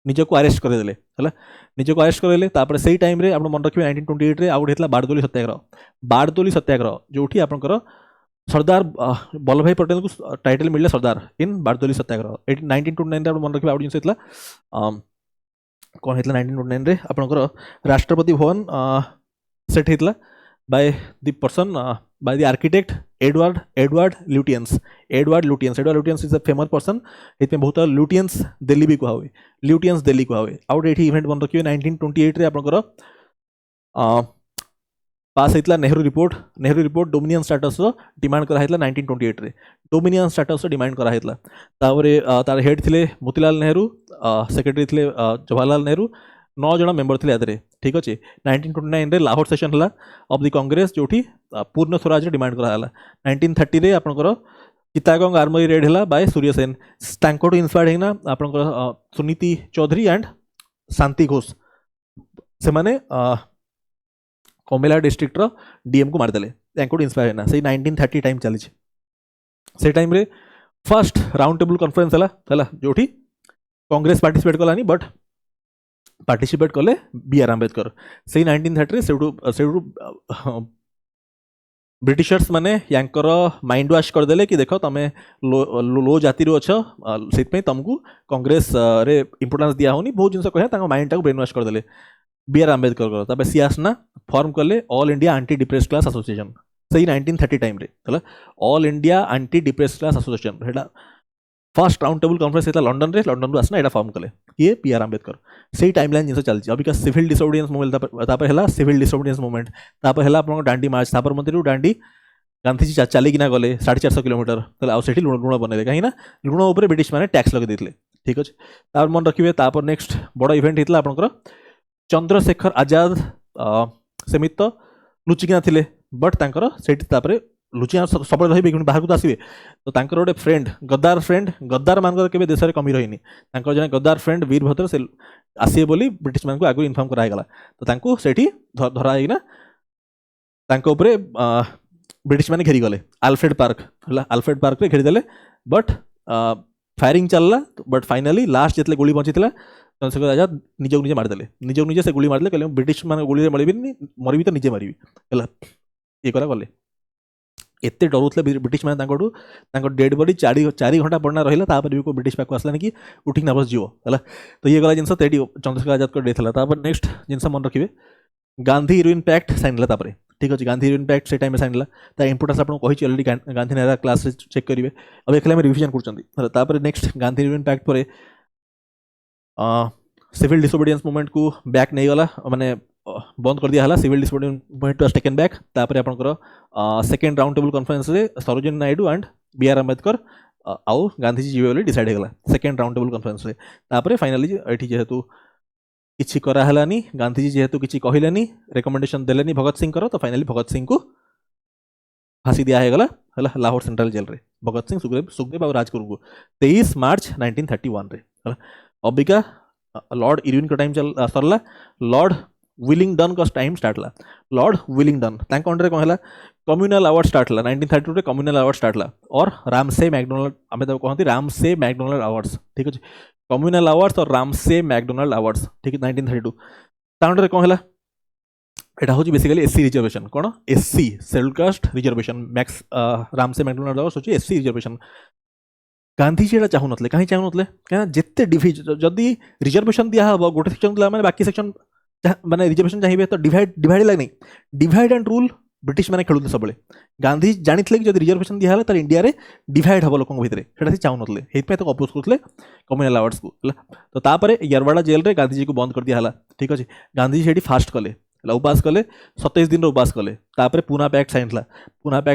S1: निजको अरेस्ट कर देले हला निजको अरेस्ट करले तापर सेही टाइम रे आपण मन रखिबे 1928 रे आउट हेतला बारदोली सत्याग्रह जोठी आपनकर सरदार वल्लभ भाई पटेल को टाइटल मिले सरदार इन बारदोली सत्याग्रह 1929 मन रखिए आउट जिन कौन होता 1929 रे आपनकर राष्ट्रपति भवन सेट होता by the person by the architect Edward Lutyens is a famous person ये बहुत लुटियंस दिल्ली भी कहा हुए लुटियंस दिल्ली कहा हुए आउट ये इवेंट मन रखिए 1928 रे आपनकर पास होता Nehru report dominion status demand कराइला 1928 रे डोमिनियन स्टाटस डिमांड कराइला तार हेड थिले मोतीलाल नेहरू सेक्रेटरी थिले जवाहरलाल नेहरू 9 जन मेंबर थिले आदरे ठीक अच्छे 1929 रे लाहौर सेशन हला ऑफ द कांग्रेस जोठी पूर्ण स्वराज डिमांड कराला 1930 रे आपनकर चितागंग आर्मरी रेड हला बाय सूर्य सेन तांकोटू इंस्पायर्ड हेना आपनकर सुनीति चौधरी एंड शांति घोष से माने कोमेला डिस्ट्रिक्ट रो डीएम को मारदेले तांकोटू इंस्पायर हेना से 1930 टाइम चली से टाइम रे फर्स्ट राउंड टेबल कॉन्फ्रेंस हला जोठी कांग्रेस पार्टिसिपेट कलानी बट पार्टिसिपेट कले बी आर आंबेडकर से 1930 सेठू ब्रिटिशर्स माने यांकर माइंड वाश करदेले कि देख तुम लो जाति रो अछ से तुमको कांग्रेस रे इंपोर्टेंस दिया होनी बहुत जिन कहे माइंड टाक ब्रेन वाश करदेले बी आर आंबेडकर तापर सी आसना फॉर्म कले all India anti depress class association से 1930 टाइम रे हला all India anti depress class association हेटा फर्स्ट राउंड टेबल कॉन्फ्रेंस होता लंडन रे लंडन आसना एटा फॉर्म कले किए बी आर आंबेडकर से टाइमलाइन जिन चलती अबिका सिविल डिसोबीडियंस मूवमेंट तापर हला सिविल डिसोबीडियंस मूवमेंट तापर हला आपन डांडी मार्च तापर मंत्री डांडी गांधीजी चली किना गले 450 किलोमीटर तले आउ सेठी लुण बनले कहीं ना लुण ऊपर ब्रिटिश माने टैक्स लगे देथिले ठीक अछि तापर मन रखिबे तापर नेक्स्ट बड़ इवेंट हितला आपनकर चंद्रशेखर आजाद सेमित लुचिकिना थिले बट तांकर सेठी तापर लुचिया सब रही बाहर को आसवे तो तांकर गोटे गद्दार मान के देश में कमी रही जन गद्दार फ्रेंड वीरभद्र से आसवे बोली ब्रिटिश मान को आगु इनफॉर्म करागला तो तांको सेठी धराइना ब्रिटिश मैंने घेरी गले आल्फ्रेड पार्क रे घेरीदेले बट फायरिंग चलला बट फाइनाली लास्ट जितले गोली बची चंद्रशेखर आजाद निजक निजे मारदेले निजक निजे से गोली मारदेले कहले ब्रिटिश मान गोली मरबी मरबी तो निजे मारबी ये करा गले एते डरुले ब्रिटिश मैंने डेड बॉडी 4 घंटा पड़ना रहा तापर भी कोई ब्रिटिश पाक आसलानी कि उठिक ना बस जीव है तो ये गला जिनस तेडी चंद्रशेखर आजाद को डेथ है नेक्स्ट जिनस मन रखिए गांधी हीरोइन पैक्ट साइन है ठीक अच्छे गांधी हीरोइन पैक्ट से टाइम साइन है इंपोर्टेंस आपको कही अलरेडी गांधी नेहरा क्लास चेक करेंगे अब एक रिविजन कर नेक्स्ट गांधी हीरोइन पैक्ट पर सिविल डिसोबीडियंस मूवमेंट को बैक नहीं गला माने बंद कर दिया civil disobedience movement was taken back तापर आपनकर सेकेंड राउंड टेबल कॉन्फ्रेंस रे Sarojini Naidu and B R Ambedkar आउ गांधीजी जीवे बोली डिसाइड होगा सेकेंड राउंड टेबल कॉन्फ्रेंस रे तापर फाइनली एठी जेहेतु किछि करा हलानी गांधीजी जेहेतु किछि कहिलेनी रिकमेंडेशन देलेनी भगत सिंह करो तो फाइनली भगत सिंह को फांसी दिया है हला लाहौर सेंट्रल जेल रे भगत सिंह सुखदेव और राजगुरु को 23 मार्च 1931 रे अबिका लॉर्ड इरविन का टाइम चल सरला लॉर्ड विलिंगडन का टाइम स्टार्ट ला लॉर्ड विलिंगडन तांक अंडर कौन है कम्युनल अवार्ड स्टार्ट ला 1932 रे कम्युनल अवार्ड स्टार्ट ला और रामसे मैकडोनाल्ड आमे तो कहती रामसे मैकडोनाल्ड अवार्ड्स ठीक है कम्युनल अवार्ड्स और रामसे मैकडोनाल्ड अवार्ड्स ठीक है 1932 तांडर कौन है एटा हो बेसिकली एससी रिजर्वेशन कौन SC schedule caste reservation max Ramsay McDonald awards हो एससी रिजर्वेशन गांधीजी एटा चाहू नथले कहीं चाहू नथले क्या जिते डिविज जदी रिजर्वेशन दिया हबो गोटे सेक्शन दिला माने बाकी सेक्शन माने रिजर्वेशन चाहिए तो डिवाइड लाग नहीं डिवाइड एंड रूल ब्रिटिश मैंने खेलुते सब गांधी जानी कि जब रिजर्वेशन दिया तो इंडिया रे डिवाइड हम लोक भितर से चाहू नए तो अपोज करते कम्युनल अवार्ड्स को तो तापर यरवाड़ा जेल रे गांधीजी को बंद कर दिया ठीक अच्छे गांधीजी से फास्ट कले उपवास कले 27 दिन उपवास कले तापर पूना पैक्ट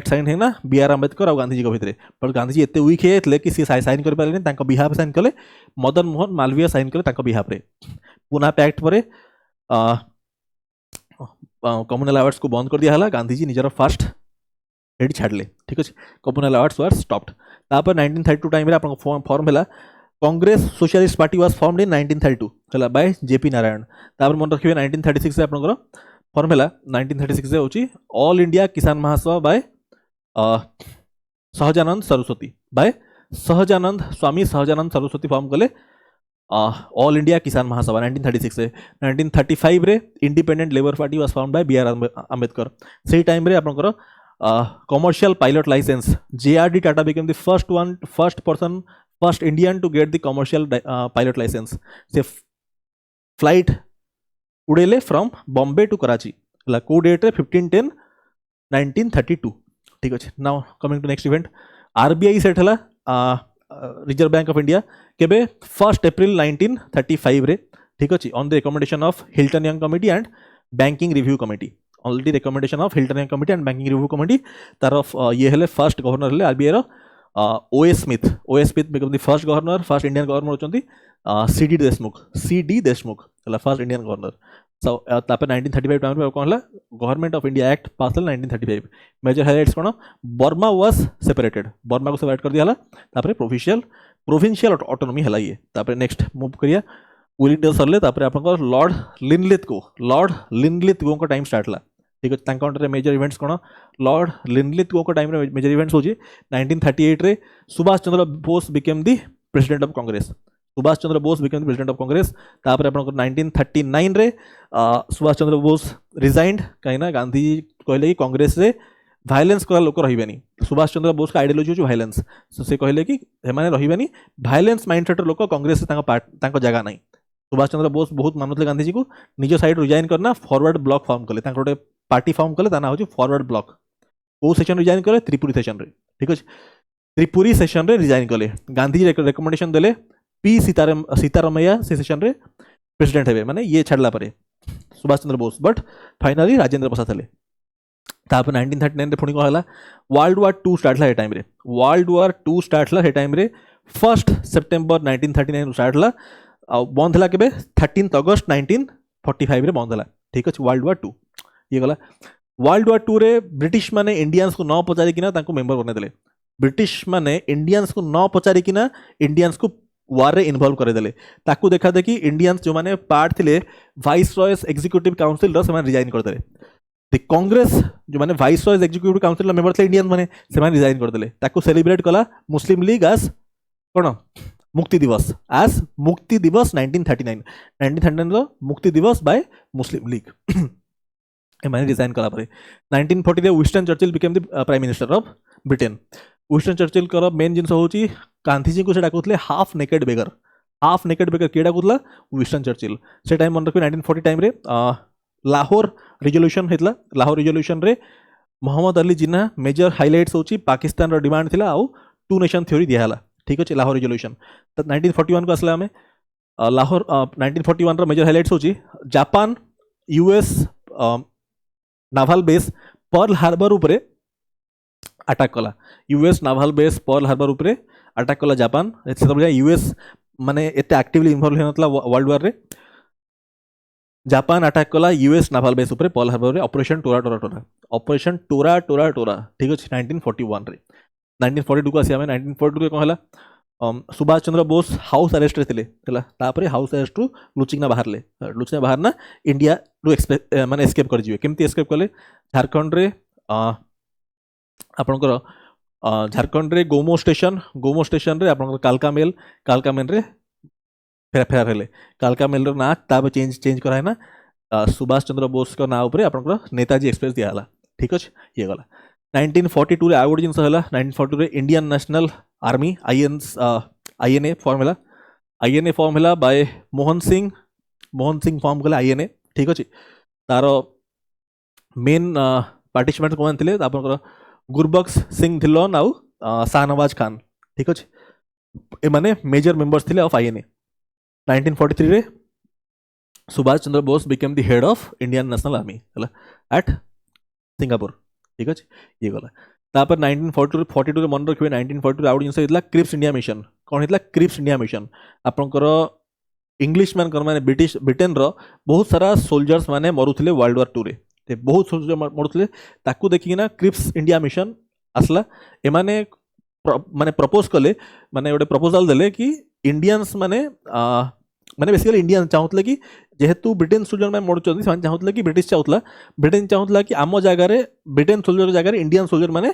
S1: साइन है ना बी आर आंबेडकर और गांधीजी भितर बट गांधीजी एत वीक होते कि सी साइन कर पारे बिहाफ साइन कले मदन मोहन मालवीय साइन कले बिहाफ पूना पैक्ट पर कम्युनल अवार्ड्स को बंद कर दिया है गांधीजी निजर फास्ट हेड छाड़ले ठीक अच्छे कम्युनल अवार्ड्स वर स्टॉप्ड तापर 1932 टाइम रे आपन फॉर्म है Congress socialist party was formed in 1932 है बाय जेपी नारायण तापर मन रखिए 1936 से आपन फॉर्म है 1936 से होची all India Kisan Mahasabha by Sahajanand Saraswati by Swami Sahajanand Saraswati form कले ऑल इंडिया किसान महासभा 1936 से 1935 रे independent labour party was found by B R Ambedkar से टाइम रे आपनकर commercial pilot license. JRD Tata became the first Indian to get the commercial pilot license. से flight उड़ेले from Bombay to Karachi. ला को date 15/10/1932. ठीक अच्छे. Now coming to next event, RBI set हला reserve bank of India केबे 1 April 1935 रे. ठीक अच्छे. On the recommendation of Hilton Young committee and banking review committee. Already recommendation of Hilton Young committee and banking review committee तार ये हेले first governor हेले RBI रो O S Smith become the first governor. First Indian governor होचंती C D Deshmukh हला first Indian governor. सो तापर 1935 time रे कोन हला government of India act pass हला 1935. मेजर हाइलाइट्स कोन बर्मा वाज सेपरेटेड. बर्मा को सेपरेट कर दिया हला. तापर प्रोविंशियल ऑटोनॉमी हला ये. तापर नेक्स्ट मूव करिया विलिंगटन सरले. तापर आपनकर लॉर्ड लिनलिथ को टाइम स्टार्ट ला. ठीक है. तांका अंडर मेजर इवेंट्स कोन लॉर्ड लिनलिथ को टाइम रे मेजर इवेंट्स होची 1938 रे Subhash Chandra Bose became the president of Congress. तापर आपनकर 1939 रे सुभाष चंद्र बोस रिजाइंड कहीं ना गांधी कहले कि कांग्रेस रे भाइलेंस करा लोक रहिबेनी. सुभाष चंद्र बोस का आइडियोलॉजी होची भाइलेंस. सो से कहले कि हेमाने रहिबेनी भाइलेंस माइंडसेट लोक कांग्रेस से तांको जगह नहीं. सुभाष चंद्र बोस बहुत मानुले गांधी जी को. निज साइड रिजाइन करना फॉरवर्ड ब्लॉक फॉर्म कले. तांको गोटे पार्टी फॉर्म कले ता ना होची फॉरवर्ड ब्लॉक. को सेशन रिजाइन कले त्रिपुरी सेशन रे. ठीक अछि. त्रिपुरी सेशन रे रिजाइन कले. गांधी जी रिकमेंडेशन देले पी सीतारामैया से सेशन रे प्रेसिडेंट हेबे माने ये छाड़ला परे सुभाष चंद्र बोस. बट फाइनली राजेंद्र प्रसाद हेले. तापर 1939 रे पुणी को हला वर्ल्ड वॉर 2 स्टार्ट ला. हे टाइम रे 1 सेप्टेम्बर 1939 स्टार्ट ला. बंद हला केबे 13 अगस्त 1945 रे बंद हला. ठीक अछि. वर्ल्ड वॉर 2 ये गला. वर्ल्ड वॉर 2 रे ब्रिटिश माने इंडियंस को न पचारि किना तांको मेंबर बने देले. ब्रिटिश माने इंडियंस को न पचारि किना इंडियंस को वार रे इन्वॉल्व करे देले. ताकू देखा दे कि इंडियंस जो माने पार्ट थिले वाइसरॉयस एग्जीक्यूटिव काउंसिल रो से माने रिजाइन कर देले. द कांग्रेस जो माने वाइसरॉयस एग्जीक्यूटिव काउंसिल मेंबर थे इंडियन माने से माने रिजाइन कर देले. ताकू सेलिब्रेट कला मुस्लिम लीग एज कोन मुक्ति दिवस 1939 रो मुक्ति दिवस बाय मुस्लिम लीग. ए माने रिजाइन कला परे 1940 रे Winston Churchill became the prime minister of Britain. Winston Churchill कर मेन जिनस होची गांधी जी को से डाकुतले हाफ नेकेड बेगर के डाकुतला विंस्टन चर्चिल. से टाइम मन रखबे 1940 टाइम रे लाहौर रिजोल्यूशन हेतला. लाहौर रिजोल्यूशन रे मोहम्मद अली जिन्ना मेजर हाइलाइट्स होची पाकिस्तान रो डिमांड थिला आउ टू नेशन थ्योरी दिया हला. ठीक अछि. लाहौर रिजोल्यूशन त 1941 को असला हमें लाहौर 1941 रो मेजर हाइलाइट्स होची Japan US novel base Pearl Harbor उपरे अटैक कला. US novel base Pearl Harbor उपरे अटैक कला जापान. से तब यूएस माने एते एक्टिवली इन्वॉल्व हेनतला वर्ल्ड वॉर रे. जापान अटैक कला यूएस नावल बेस उपरे पर्ल हार्बर रे. ऑपरेशन टोरा. ठीक अछि. 1941 रे. 1942 को आसी हमें 1942 के कोन हला सुभाष चंद्र बोस हाउस अरेस्ट रे थिले हला. तापरे हाउस अरेस्ट रु लुचिना बाहरना इंडिया रु माने एस्केप कर जिवे. केमती एस्केप कले झारखंड रे आपनकर झारखंड रे गोमो स्टेशन रे आपनकर कालका मेल रे फेर हेले. कालका मेल रो ना ताब चेंज करा है ना सुभाष चंद्र बोस को ना ऊपर आपनकर नेताजी एक्सप्रेस दिया हला. ठीक अछि. ये गला 1942 रे आउट जिनस हला 1942 रे Indian national army INA form हला बाय मोहन सिंह फॉर्म कले आईएनए. ठीक अछि. तारो मेन पार्टिसिपेंट कोन थिले आपनकर गुरबख्श सिंह धिल्लोन आउ शाहनवाज खान. ठीक अछि. ए माने मेजर मेंबर्स थिले ऑफ आईएनए. 1943 रे Subhash Chandra Bose became the head of Indian national Army हला एट सिंगापुर. ठीक अछि. ये गला. तापर 1942 रे मन रखिबे 1942 आउट जिनस हेतला क्रिप्स इंडिया मिशन. कोन हेतला क्रिप्स इंडिया मिशन आपनकर इंग्लिश मैन कर माने ब्रिटेन रो बहुत सारा सोल्जर्स माने मरुथिले वर्ल्ड वॉर 2 रे. ते बहुत सोल्जर मरुथिले. ताकू देखि ना क्रिप्स इंडिया मिशन असला. ए माने प्रपोज कले माने गोटे प्रपोजल देले कि इंडियंस माने बेसिकली इंडियन चाहूतले कि जेहेतु ब्रिटेन सोल्जर में मरुचंदी से चाहूतले कि ब्रिटिश चाहूतला कि आम जगार ब्रिटेन सोल्जर जगार इंडियन सोल्जर माने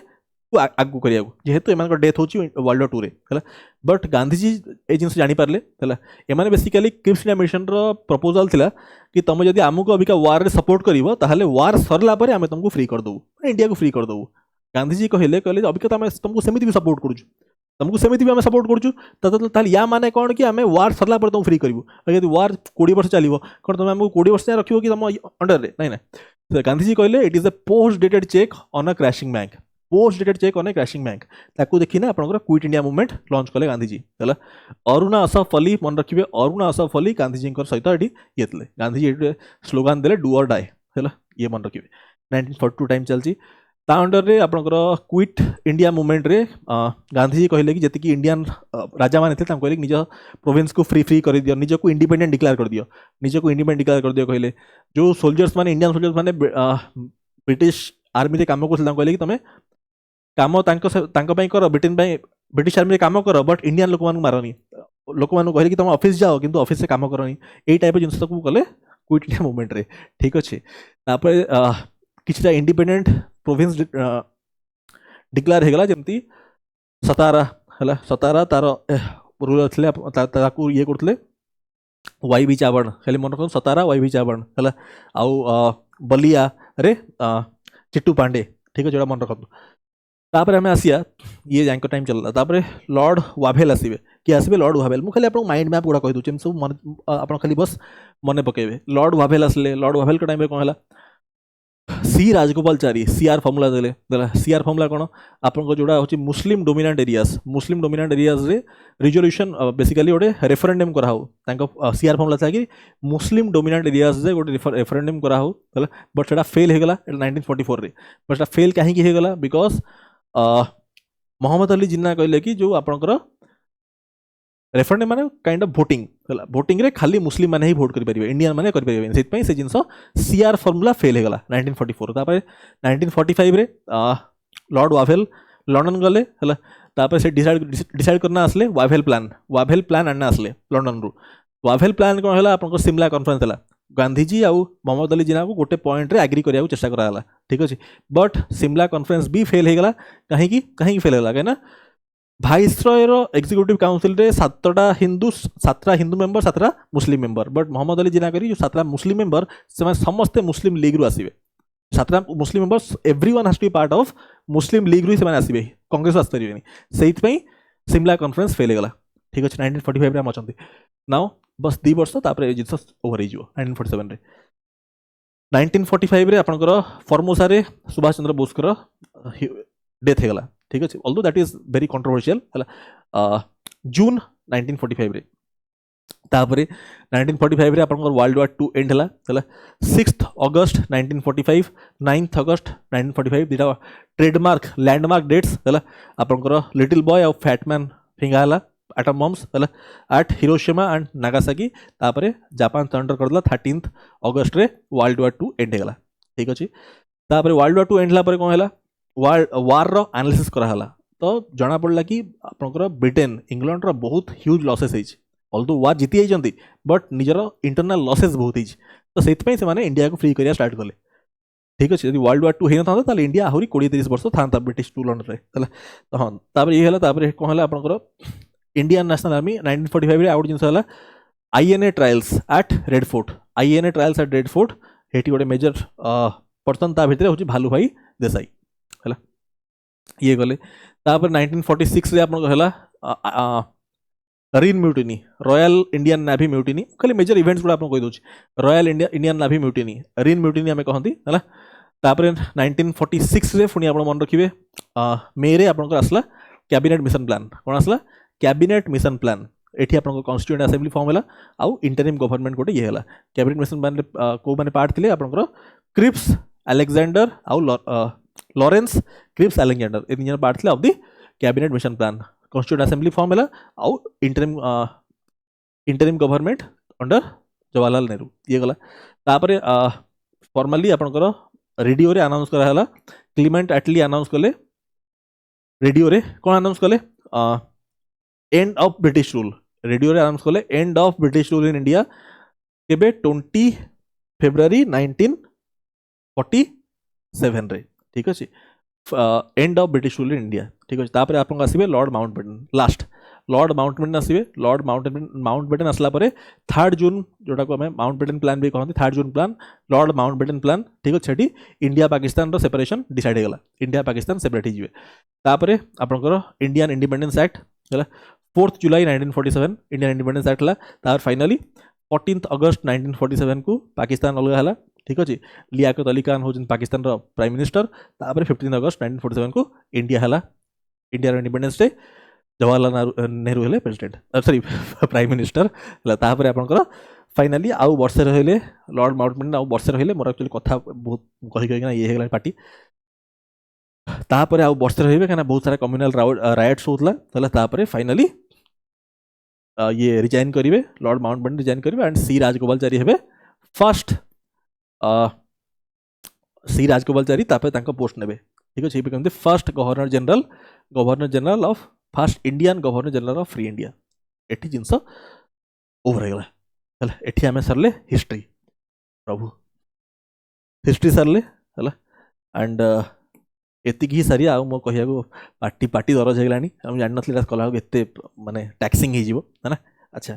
S1: आगू करिया जेहेतु एमान डेथ होची वर्ल्ड वॉर 2 रे हला. बट गांधीजी ए जिनस जानि पारले हला. एमाने बेसिकली क्रिप्स इंडिया मिशन रो प्रपोजल थिला कि तुम जदि आमको अबिका वार रे सपोर्ट करिवो ताहले वार सरला परे आमे तुमको फ्री कर दबु इंडिया को फ्री कर दबु. गांधीजी कहले कहले अबिका आम तुमको सेमती भी सपोर्ट करूँ तुमको सेमती भी आम सपोर्ट करूँ या माने कौन कि आम वार सरला पर तुम फ्री करूँ यदि वार 20 वर्ष चलो कौन तुम आमको 20 वर्ष रखो कि तुम अंडर रे नहीं गांधीजी कहले it is a post dated cheque on a crashing bank post dated cheque on A crashing bank ताकू देखिना आपंकर क्विट इंडिया मूवमेंट लॉन्च कले गांधीजी है अरुणा असफ अली मन रखिए अरुणा असफ अली गांधीजी सहित ये गांधीजी स्लोगान देले डू और डाई है ये मन रखिए 1942 टाइम चलती अंडर रे आपंकर क्विट इंडिया मूवमेंट रे गांधीजी कहले कि जी इंडियन राजा मैंने थे कहले निज प्रोविंस को फ्री कर दियो निज को इंडिपेंडेंट डिक्लेयर कर दियो निज को इंडिपेंडेंट डिक्लेयर कर दियो कहले जो सोल्जर्स मैंने इंडियन सोल्जर्स मैंने ब्रिटिश आर्मी रे काम कर कहले कि तुम काम कर ब्रिटिश आर्मी काम कर बट इंडियन लोक मानू मारनी लोक मानू कहले कि तुम ऑफिस जाओ किंतु ऑफिस से काम करनी यही टाइप जिन सब कले क्विट इंडिया मूवमेंट रे ठीक अच्छे तापर किछटा इंडिपेंडेंट प्रोविंस डिक्लेयर होगला जमती सतारा है सतारा तार रूलर थे ये करते वाई बी चावण खाली मन रख सतारा वाई बी चावण है आउ बलिया रे चिट्टू पांडे ठीक है जो मन रखु तापर आम आसिया ये जाक टाइम चलला तापर लॉर्ड वाभेल आसवे किए आसवे लॉर्ड वाभेल मुझे खाली माइंड मैप गुड़ा कही दूसरी सब मन आप खाली बस मन पकेबे लॉर्ड वाभेल आसले लॉर्ड वाभेल के टाइम कौन है सी राजगोपालचारी सीआर फॉर्मुला देले सीआर फॉर्मुला कौन आपको जोड़ा हूँ मुस्लिम डोमिनेंट एरियाज रे रिजोल्यूशन बेसिकली गोटे रेफरेंडम कराऊ सीआर फॉर्मुला था कि मुस्लिम डोमिनेंट एरियाज रे गोटे रेफरेंडम कराऊ बट से फेल होगा 1944 रे बट से फेल कहीं होगा बिकज मोहम्मद अली जिन्ना कहले कि जो आपंकर रेफरेंडम माने काइंड ऑफ वोटिंग वोटिंग रे खाली मुस्लिम माने ही वोट करि इंडियन माने करि परिबे सेत से जिनस सीआर फॉर्मुला फेल होगा 1944 तापर 1945 रे लॉर्ड वाभेल लंडन गले है तापर से डिसाइड करना आसले वाभेल प्लान आना आसले लंडन रु वाभेल प्लान कौन है आपन सिमला कॉन्फ्रेंस है गांधीजी आउ मोहम्मद अली जिन्ना को गोटे पॉइंट रे एग्री करिया चेष्टा कराला ठीक अच्छे बट सिमला कॉन्फ्रेंस भी फेल होगा कहीं फेल होगा कहीं भाइसरॉयर एग्जीक्यूटिव काउंसिल रे 7टा हिंदू मेंबर 7टा Muslim member but Mohammad Ali Jinnah करी जो 7टा मुस्लिम मेंबर से समस्ते मुस्लिम लीग रु आसवे 7टा Muslim members everyone has to be part of Muslim League रु से आसवे कांग्रेस आस पारे से सिमला कॉन्फ्रेंस फेल होगा ठीक अच्छे 1945 आम अच्छा नाउ बस 2 वर्ष तापर जिनस ओवर हो 1947 रे 1945 रे आपनकर फॉर्मोसा रे सुभाष चंद्र बोस डेथ होगा ठीक अच्छे although that is very controversial है जून 1945 रे तापर 1945 रे आपनकर वर्ल्ड वार 2 एंड है 6 अगस्त 1945 9 अगस्त 1945 दीटा ट्रेडमार्क लैंडमार्क डेट्स है आपनकर लिटिल बॉय और फैटमैन फिंगा है एटम बम्स है एट हिरोशिमा एंड नागासाकी तापर जापान सरेंडर करदेला 13 अगस्त रे वर्ल्ड वार 2 एंड होगा ठीक अच्छे तापर वर्ल्ड वार 2 एंड है कौन है वार रो एनालिसिस कराला तो जना पड़ा कि आपंकर ब्रिटेन इंग्लैंड रो बहुत ह्यूज लॉसेस होती ऑल्दो वार जीति जाती बट निजर इंटरनल लॉसेस बहुत होती तो से इंडिया को फ्री करिया स्टार्ट कले ठीक अच्छे जब वर्ल्ड वार 2 होता था इंडिया आहरी 20-30 वर्ष था ब्रिटिश टूलंड रे तो हाँ तापर ये है कौन है आपंकर इंडियन नेशनल आर्मी 1945 आउट जिन है INA trials at red fort ये गोटे मेजर पर्सन ता भितर हूँ भालू भाई देसाई है ये गले तापर 1946 रे आपन कहला RIN mutiny royal Indian navy mutiny खाली मेजर इवेंट्स गुड़ा आपन कहि दोछि royal Indian navy mutiny RIN mutiny हमें कहंती है तापर 1946 रे फुनी आपन मन रखिबे मे रे आपन आसला कैबिनेट मिशन प्लान कोन आसला कैबिनेट मिशन प्लान एठी आपन कॉन्स्टिट्यूएंट असेंबली फॉर्म हैला आउ इंटरिम गवर्नमेंट गोटे ये हैला कैबिनेट मिशन प्लान को माने पार्ट थिले आपन क्रिप्स अलेक्जेंडर आउ लॉरेंस क्रिप्स अलेक्जेंडर ए तीन पार्ट थे of the cabinet mission plan constituent assembly form है आउ interim government under Jawaharlal Nehru ये गला तापर फॉर्मली आपनकर रेडियो रे अनाउंस कराला क्लीमेंट एटली अनाउंस कले रेडियो रे कौन अनाउंस कले end of British rule radio रे अनाउंस कले end of British rule in India केबे 20 फेब्रुआरी 1947 रे ठीक अच्छे end of British rule in India ठीक अच्छे तापर आप आसवे लॉर्ड माउंटबेटन लॉर्ड माउंटबेटन आसवे लॉर्ड माउंटबेटन आसला परे 3 जून जोटा को हमें माउंटबेटन प्लान भी कहते 3 जून प्लान लॉर्ड माउंटबेटन प्लान ठीक अच्छे सेठी इंडिया पाकिस्तान रो सेपरेशन डिसाइड हो गला इंडिया पाकिस्तान सेपरेट हो जिवे तापरे आपनकर इंडियन इंडिपेंडेंस एक्ट हला 4 जुलाई 1947 इंडियन इंडिपेंडेंस एक्ट हला तार फाइनली 14 अगस्त 1947 को पाकिस्तान अलग हला ठीक अच्छे लियाकत अली खान हो पाकिस्तान रो प्राइम मिनिस्टर तापर 15 अगस्त 1947 को इंडिया हला India independence day Jawaharlal Nehru हेले प्रेसिडेंट सॉरी प्राइम मिनिस्टर हला तापर आपनकर फाइनली आउ वर्षे रहिले लॉर्ड माउंटबेटन आउ वर्षे रहिले मोर एक्चुअली कथा बहुत कहि कहि ना ये हेगला पार्टी तापर आउ वर्षे रहिबे कना बहुत सारा कम्युनल राइट्स होतला हला तापर फाइनली ये रिजाइन करिवे लॉर्ड माउंटबेटन रिजाइन करिवे एंड सी राजगोपालाचारी हेबे फर्स्ट सी राजगोपालाचारी तापर तांको पोस्ट नेबे ठीक अछि become the first governor general of first Indian governor general of free India एठी जिंस ओवर हेगला हला एठी हमें सरले हिस्ट्री प्रभु हिस्ट्री सरले हला एंड एतिक ही सारी आउ मो कहिया को पार्टी दरज हेगलानी हम जान नथली कला एते माने टैक्सिंग हे जीवो है ना अच्छा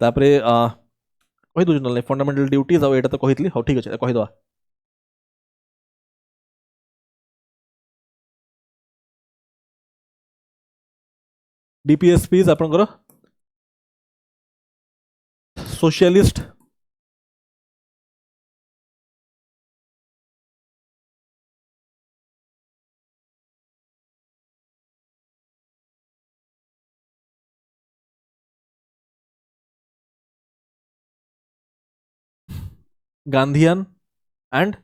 S1: तापरे कहि दो नले फंडामेंटल ड्यूटीज आ एटा तो कहितली हो ठीक अछि कहि दवा डीपीएसपीज आपनकर socialist Gandhian and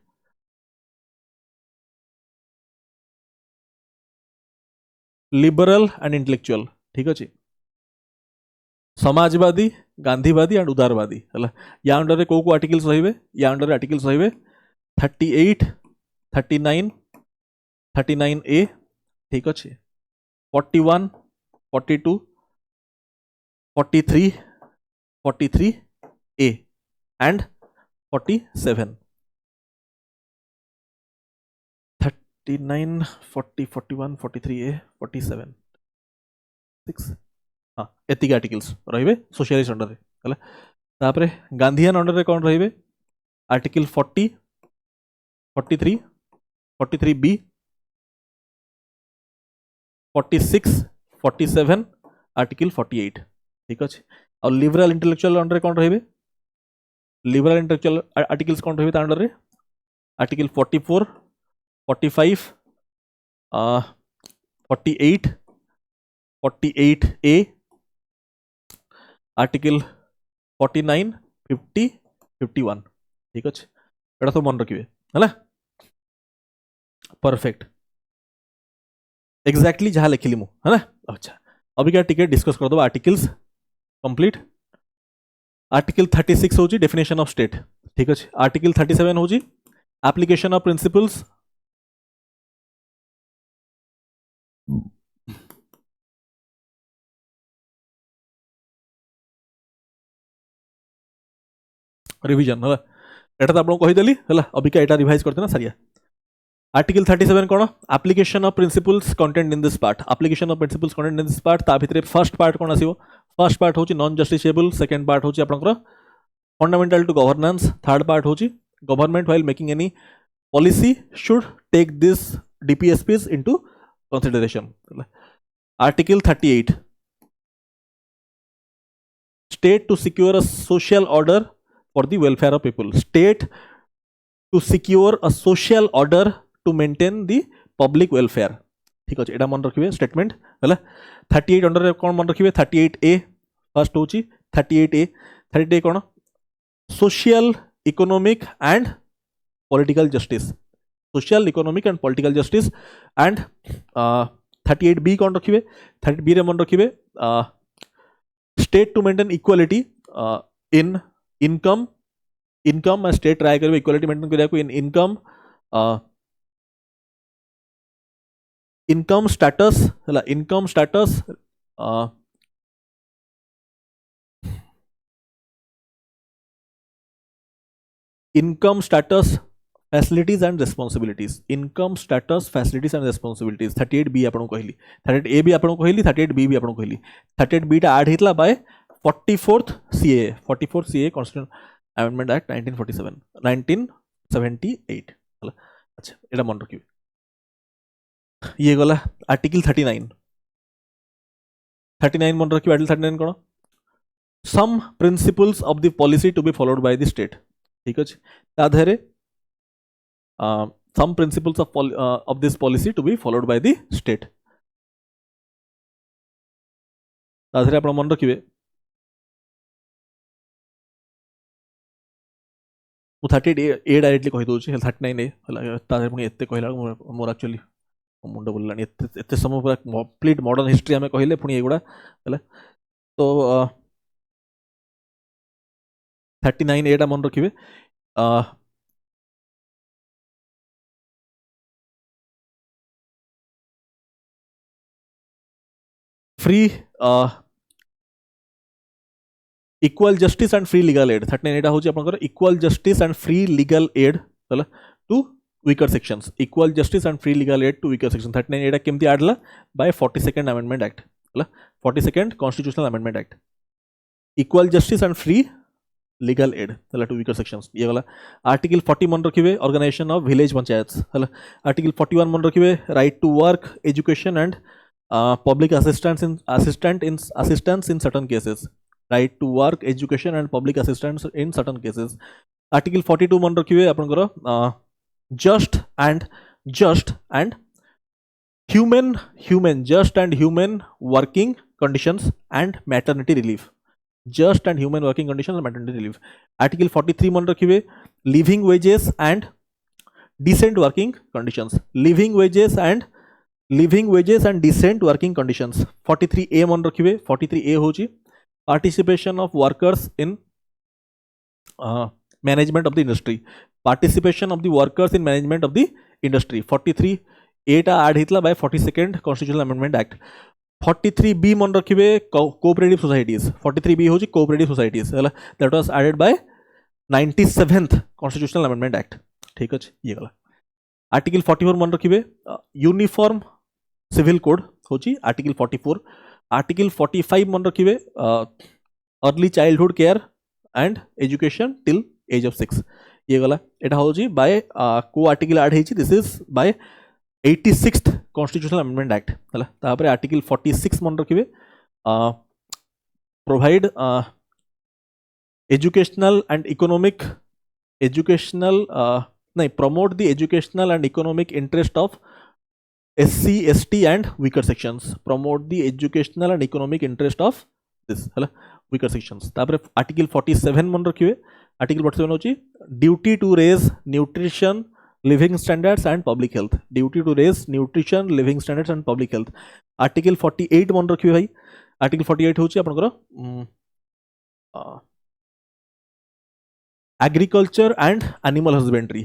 S1: liberal and intellectual ठीक अच्छे समाजवादी गांधीवादी एंड उदारवादी है या अंडर रे को आर्टिकल्स रहिबे या अंडर रे आर्टिकल्स रहिबे 38 39 39 ए ठीक अच्छे 41 42 43 43 ए एंड 47 39 40 41 43 ए 47 6 हाँ एतिक आर्टिकल्स रहिबे सोशलिस्ट अंडर रे हला तापरे गांधीयन अंडर रे कोन रहिबे आर्टिकल 40 43 43 बी 46 47 आर्टिकल 48 ठीक अच्छे और लिबरल इंटेलेक्चुअल अंडर कोन रहिबे लिबरल इंटेलेक्चुअल आर्टिकल्स कोन रहिबे अंडर रे आर्टिकल 44 45 48 48 ए आर्टिकल 49 50 51 ठीक अच्छे एटा तो मन रखिए है परफेक्ट एग्जैक्टली जहाँ लिखिली मु है ना अच्छा अभी क्या टिके डिस्कस कर दो आर्टिकल्स कंप्लीट आर्टिकल 36 होची डेफिनेशन ऑफ स्टेट ठीक अच्छे आर्टिकल 37 होची एप्लीकेशन ऑफ प्रिंसिपल्स रिविजन है एटा तो आपको कहीदेली है अबिका एटा रिवाइज करते ना सारिया आर्टिकल 37 कौन application of principles content in this part application of principles content in this part ता भितरे फर्स्ट पार्ट कौन आसीबो फर्स्ट पार्ट होची नॉन जस्टिसेबल सेकंड पार्ट होची आपनकर fundamental to governance third part होची government while making any policy should take this DPSPs into consideration article 38 state to secure a social order for the welfare of people state to secure a social order to maintain the public welfare ठीक अच्छे एटा मन रखिए statement है 38 under कौन मन रखिए 38 ए first होची 38 A कौन social economic and political justice social economic and political justice and 38 B कौन रखिए 30 बी रे मन रखिए state to maintain equality in income state try करें इक्वालिटी मेंटेन करिया इन इनकम स्टेटस है income status income status facilities and responsibilities income status facilities and responsibilities 38B आपको कहली 38A भी आपको कहली 38B भी आपको कहली 38B टा ऐड हेतला by 44th CAA constitution amendment act 1978 हला अच्छा एटा मन रखिबे ये गला आर्टिकल 39 मन रखिबे आर्टिकल 39 कोन some principles of the policy to be followed by the state ठीक अछि ता धरे some principles of this policy to be followed by the state ताधरे आपण मन रखिबे मु 38A डायरेक्टली कहि दोछि 39A हला ताधरे पुनी एते कहला मोर एक्चुअली मुंड बोललानी एते समय पूरा कंप्लीट मॉडर्न हिस्ट्री हमें कहले पुनी एगुडा हला तो 39A टा मन रखिबे free equal justice and free legal aid 39 होची आपनकर equal justice and free legal aid हला to weaker sections equal justice and free legal aid to weaker section 39 एडा केमती आडला बाय 42nd अमेंडमेंट एक्ट हला 42nd constitutional amendment act equal justice and free legal aid हला to weaker sections ये वाला article 40 मन रखिबे organisation of village panchayats हला article 41 मन रखिबे right to work education and public assistance in certain cases right to work education and public assistance in certain cases article 42 मन रखिबे आपनकर just and human working conditions and maternity relief just and human working conditions and maternity relief article 43 मन रखिबे living wages and decent working conditions living wages and decent working conditions 43A मन रखिबे 43A होची participation of workers in management of the industry participation of the workers in management of the industry 43A टा add हितला by 42nd constitutional amendment act 43B मन रखिबे cooperative societies 43B होची cooperative societies हला that was added by 97th constitutional amendment act ठीक अछि ये गला आर्टिकल 44 मन रखिबे यूनिफॉर्म सिविल कोड होची आर्टिकल 44 आर्टिकल 45 मन रखिबे early childhood care and education till age of 6 ये गला एटा होची बाय को आर्टिकल ऐड हेची this is by 86th constitutional amendment act हला तापरे आर्टिकल 46 मन रखिबे provide educational and economic promote the educational and economic interest of SC, ST and weaker sections. Promote the educational and economic interest of this weaker sections. तापर article 47 मन रखिए article 47 होची duty to raise nutrition, living standards and public health. Duty to raise nutrition, living standards and public health. Article 48 मन रखिए भाई article 48 होची आपनकर agriculture and animal husbandry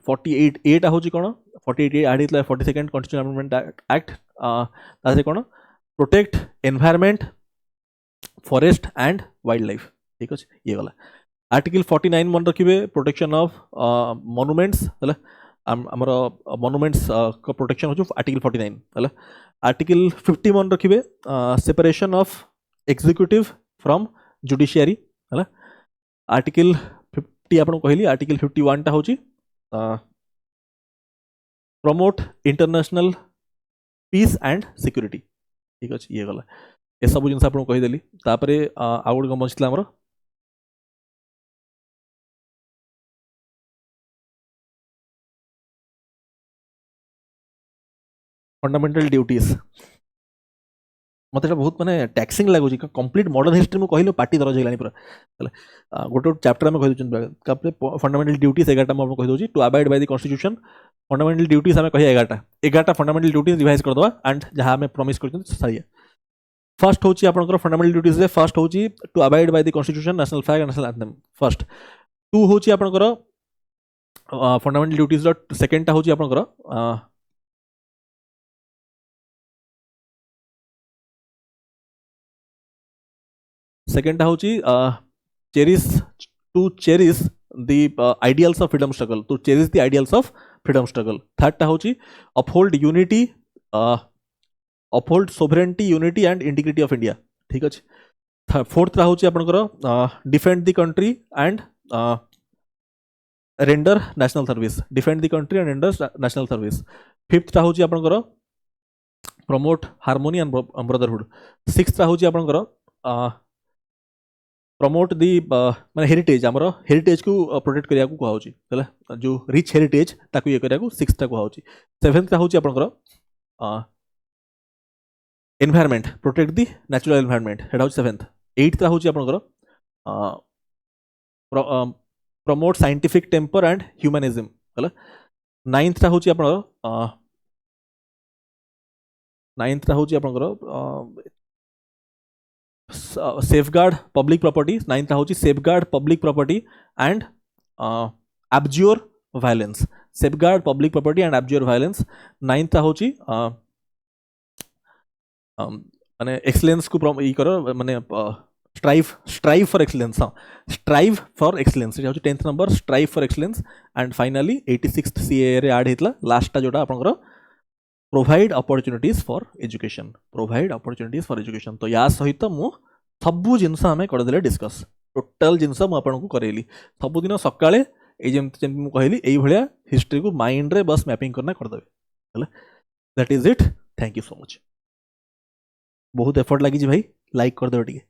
S1: 48 एटा होची कोन 48 ऐड हितला 42nd कॉन्स्टिट्यूशनल अमेंडमेंट एक्ट तासे कोन protect environment forest and wildlife ठीक अछि ये वाला आर्टिकल 49 मन रखिबे प्रोटेक्शन ऑफ मॉन्यूमेंट्स हला हमर मॉन्यूमेंट्स को प्रोटेक्शन होची आर्टिकल 49 हला आर्टिकल 50 मन रखिबे separation of executive from judiciary हला आर्टिकल 50 आपन कहली आर्टिकल 51 टा होची promote international peace and security ठीक अछि ये गला ए सब जिंस आपन कहि देली तापरे आउड गम बचला हमर फंडामेंटल ड्यूटीज मत बहुत माने टैक्सिंग लागुची कंप्लीट मॉडर्न हिस्ट्री में कहलो पार्टी दरज हेलानी पूरा गोटे चैप्टर में कहि दोचन फंडामेंटल ड्यूटीज 11टा में कहि दोची to abide by the constitution fundamental duties हमें कहि 11टा फंडामेंटल ड्यूटीज रिवाइज कर दवा एंड जहां हमें प्रॉमिस करछन सही फर्स्ट होची आपनकर फंडामेंटल ड्यूटीज रे फर्स्ट होची to abide by the constitution national flag and national anthem first टू होची आपनकर फंडामेंटल ड्यूटीज रो सेकंड टा होची आपनकर सेकेंड होची cherish the ideals of freedom struggle, to cherish the ideals of freedom struggle. Third टा होची uphold unity, uphold sovereignty, unity and integrity of India. ठीक अच्छे। फोर्थ टा होची आपनकर defend the country and render national service, defend the country and render national service. Fifth टा होची आपनकर promote harmony and brotherhood. Sixth टा होची आपनकर प्रमोट दी माने हेरिटेज, आमर हेरिटेज को प्रोटेक्ट करिया को कहउची हला, जो रिच हेरिटेज ताकू ये करिया को सिक्स्थ टा कहउची। सेवेंथ टा होची आपनकर environment, protect the natural environment, हेडा होची सेवेंथ। एट्थ टा होची आपनकर promote scientific temper and humanism हला। नाइन्थ टा होची आपनकर नाइन्थ टा होची आपनकर safeguard public property। नाइन्थ होची safeguard public property and abjure violence, safeguard public property and abjure violence। Ninth होची माने एक्सीलेंस को ई करो, माने strive for excellence, strive for excellence ये होची 10th number, strive for excellence। And finally 86th CAA रे add हेतला last टा जोटा आपनकर provide opportunities for education, provide opportunities for education. तो या सहित मु सबू जिनस आम करदे डिस्कस, टोटाल जिनस मुझे करेली सबुदिन सकाळे जमी मु कहली एई भलिया हिस्ट्री को माइंड रे बस मैपिंग करना करदेवे। That is it, thank you so much. बहुत एफर्ट लगी भाई, लाइक करदेवे टिके।